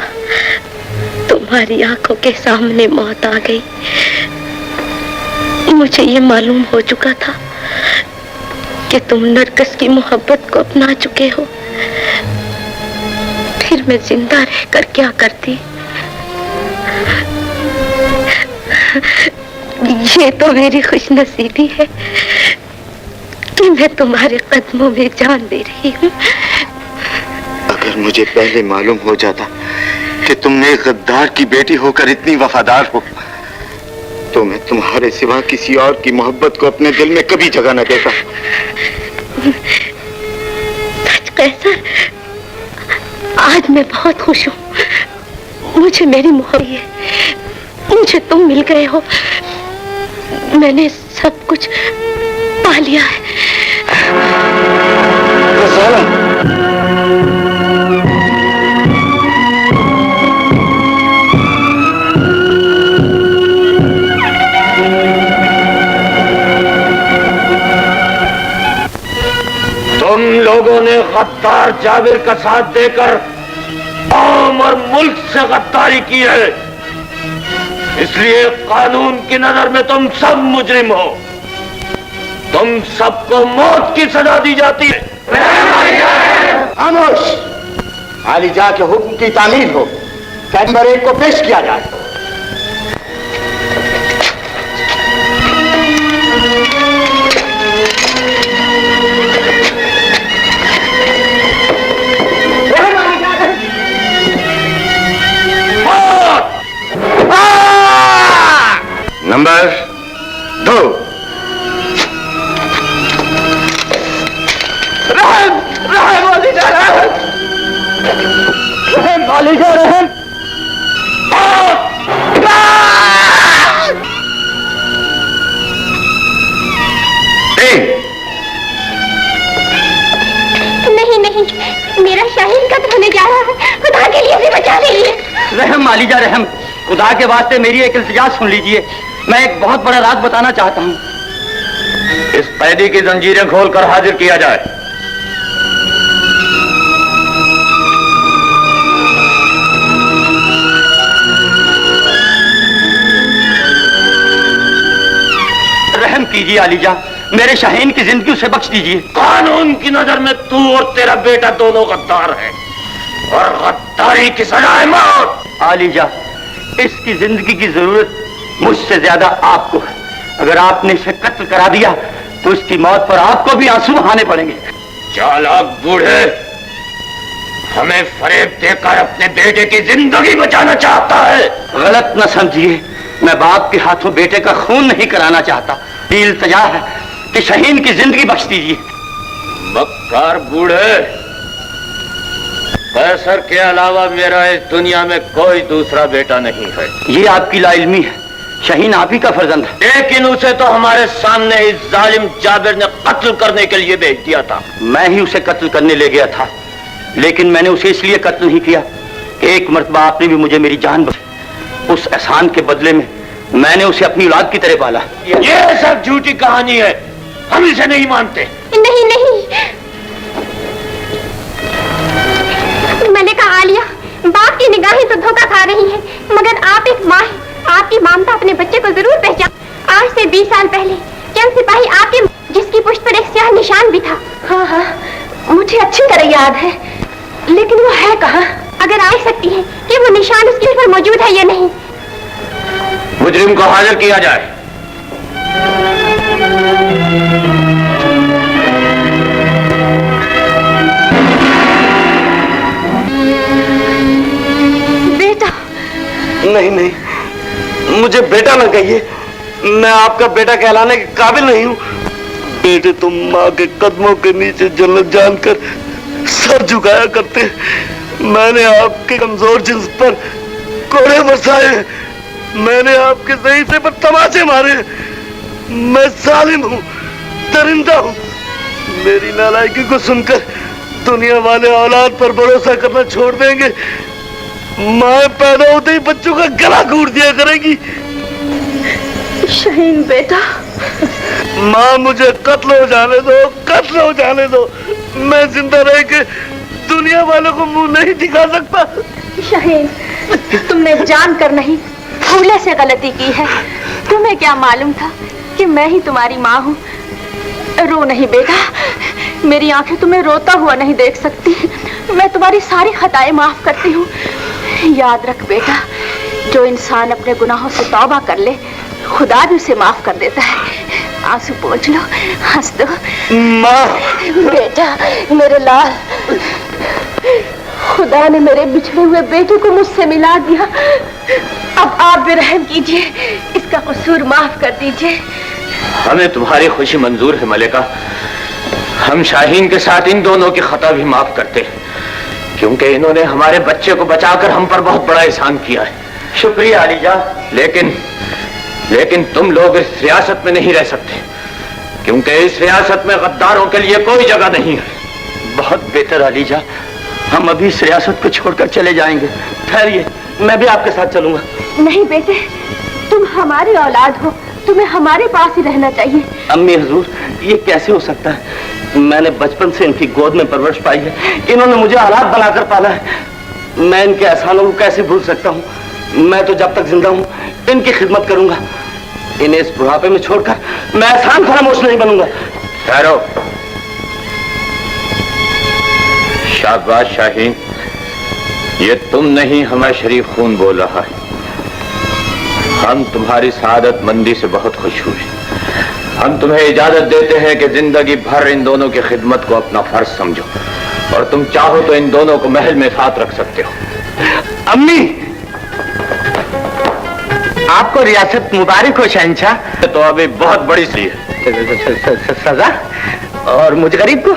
तुम्हारी आंखों के सामने मौत आ गई। मुझे ये मालूम हो चुका था कि तुम नरगिस की मोहब्बत को अपना चुके हो। फिर मैं जिंदा रहकर क्या करती। ये तो मेरी खुशनसीबी है कि मैं तुम्हारे कदमों में जान दे रही हूँ। अगर मुझे पहले मालूम हो जाता कि तुम एक गद्दार की बेटी होकर इतनी वफादार हो, तो मैं तुम्हारे सिवा किसी और की मोहब्बत को अपने दिल में कभी जगह न देता। सच कैसा? आज मैं बहुत खुश हूँ। मुझे मेरी मोहब्बत है, मुझे तुम मिल गए हो। मैंने सब कुछ पा लिया है। तुम लोगों ने गद्दार जाबिर का साथ देकर कौम और मुल्क से गद्दारी की है, इसलिए कानून की नजर में तुम सब मुजरिम हो। तुम सबको मौत की सजा दी जाती है। खामोश। आलिजा के हुक्म की तामील हो। कैदी नंबर 1 को पेश किया जाए। नंबर 2। रहम, रहम वालिदा, रहम, रहम वालिदा, रहम। नहीं नहीं, मेरा शाहीन कत्ल होने जा रहा है। खुदा के लिए भी बचा लीजिए। रहम मालिजा रहम, खुदा के वास्ते मेरी एक इल्तिजा सुन लीजिए। मैं एक बहुत बड़ा राज बताना चाहता हूँ। इस कैदी की जंजीरें खोलकर हाजिर किया जाए। रहम कीजिए आलिजा, मेरे शाहीन की जिंदगी उसे बख्श दीजिए। कानून की नजर में तू और तेरा बेटा दोनों गद्दार हैं और गद्दारी की सजा है मौत। आलिजा, इसकी जिंदगी की जरूरत मुझसे ज्यादा आपको है। अगर आपने इसे कत्ल करा दिया तो इसकी मौत पर आपको भी आंसू बहाने पड़ेंगे। चालाक बूढ़े, हमें फरेब देकर अपने बेटे की जिंदगी बचाना चाहता है। गलत न समझिए, मैं बाप के हाथों बेटे का खून नहीं कराना चाहता। इल्तिजा है कि शहीन की जिंदगी बख्श दीजिए। मक्कार बूढ़े, कैसर के अलावा मेरा इस दुनिया में कोई दूसरा बेटा नहीं है। ये आपकी लाइल्मी है, शहीन आप ही का फर्जंद है। लेकिन उसे तो हमारे सामने इस जालिम जाबिर ने कत्ल करने के लिए भेज दिया था। मैं ही उसे कत्ल करने ले गया था, लेकिन मैंने उसे इसलिए कत्ल नहीं किया कि एक मर्तबा आपने भी मुझे मेरी जान बख्शी। उस एहसान के बदले में मैंने उसे अपनी औलाद की तरह पाला। ये सब झूठी कहानी है, हम इसे नहीं मानते। नहीं नहीं, मलिका आलिया, बाप की निगाहें तो धोखा खा रही हैं, मगर आप एक माँ हैं। आपकी ममता अपने बच्चे को जरूर पहचान। आज से 20 साल पहले चंद सिपाही आपके, जिसकी पुष्ट पर एक स्याह निशान भी था। हाँ हाँ, मुझे अच्छी तरह याद है, लेकिन वो है कहाँ? अगर आ सकती है कि वो निशान उसके पर मौजूद है या नहीं। मुजरिम को हाजिर किया जाए। बेटा। नहीं नहीं, मुझे बेटा न कहिए, मैं आपका बेटा कहलाने के काबिल नहीं हूँ। बेटे तुम माँ के कदमों के नीचे जन्नत जानकर सर झुकाया करते। मैंने आपके कमजोर जिस्म पर कोड़े बरसाए, मैंने आपके ज़ईफ़े पर तमाचे मारे। मैं जालिम हूँ, दरिंदा हूँ। मेरी नालायकी को सुनकर दुनिया वाले औलाद पर भरोसा करना छोड़ देंगे। माँ पैदा होते ही बच्चों का गला घूट दिया करेगी। शहीन बेटा। माँ मुझे कत्ल हो जाने दो, कत्ल हो जाने दो। मैं जिंदा रह के दुनिया वालों को मुंह नहीं दिखा सकता। शहीन, तुमने जानकर नहीं, भूले से गलती की है। तुम्हें क्या मालूम था कि मैं ही तुम्हारी माँ हूँ। रो नहीं बेटा, मेरी आंखें तुम्हें रोता हुआ नहीं देख सकती। मैं तुम्हारी सारी खताएं माफ करती हूँ। याद रख बेटा, जो इंसान अपने गुनाहों से तौबा कर ले, खुदा भी उसे माफ कर देता है। आंसू पोंछ लो, हंस दो। माँ। बेटा मेरे लाल, खुदा ने मेरे बिछड़े हुए बेटे को मुझसे मिला दिया। अब आप भी रहम कीजिए, इसका कसूर माफ कर दीजिए। हमें तुम्हारी खुशी मंजूर है मलिका। हम शाहीन के साथ इन दोनों की खता भी माफ करते हैं, क्योंकि इन्होंने हमारे बच्चे को बचाकर हम पर बहुत बड़ा एहसान किया है। शुक्रिया आलिजा। लेकिन तुम लोग इस रियासत में नहीं रह सकते, क्योंकि इस रियासत में गद्दारों के लिए कोई जगह नहीं है। बहुत बेहतर आलिजा, हम अभी इस रियासत को छोड़कर चले जाएंगे। ठहरिए, मैं भी आपके साथ चलूंगा। नहीं बेटे, तुम हमारी औलाद हो, तुम्हें हमारे पास ही रहना चाहिए। अम्मी हुजूर, ये कैसे हो सकता है? मैंने बचपन से इनकी गोद में परवरिश पाई है, इन्होंने मुझे औलाद बनाकर पाला है। मैं इनके एहसानों को कैसे भूल सकता हूँ? मैं तो जब तक जिंदा हूँ इनकी खिदमत करूंगा। इन्हें इस बुढ़ापे में छोड़कर मैं आसान खामोश नहीं बनूंगा। ठहरो। शाबाश शाहीन, ये तुम नहीं हमारा शरीफ खून बोल रहा है। हम तुम्हारी सआदत मंदी से बहुत खुश हुए। हम तुम्हें इजाजत देते हैं कि जिंदगी भर इन दोनों की खिदमत को अपना फर्ज समझो, और तुम चाहो तो इन दोनों को महल में साथ रख सकते हो। अम्मी, आपको रियासत मुबारक हो शहंशाह। तो अभी बहुत बड़ी सी है सजा, और मुझे गरीब को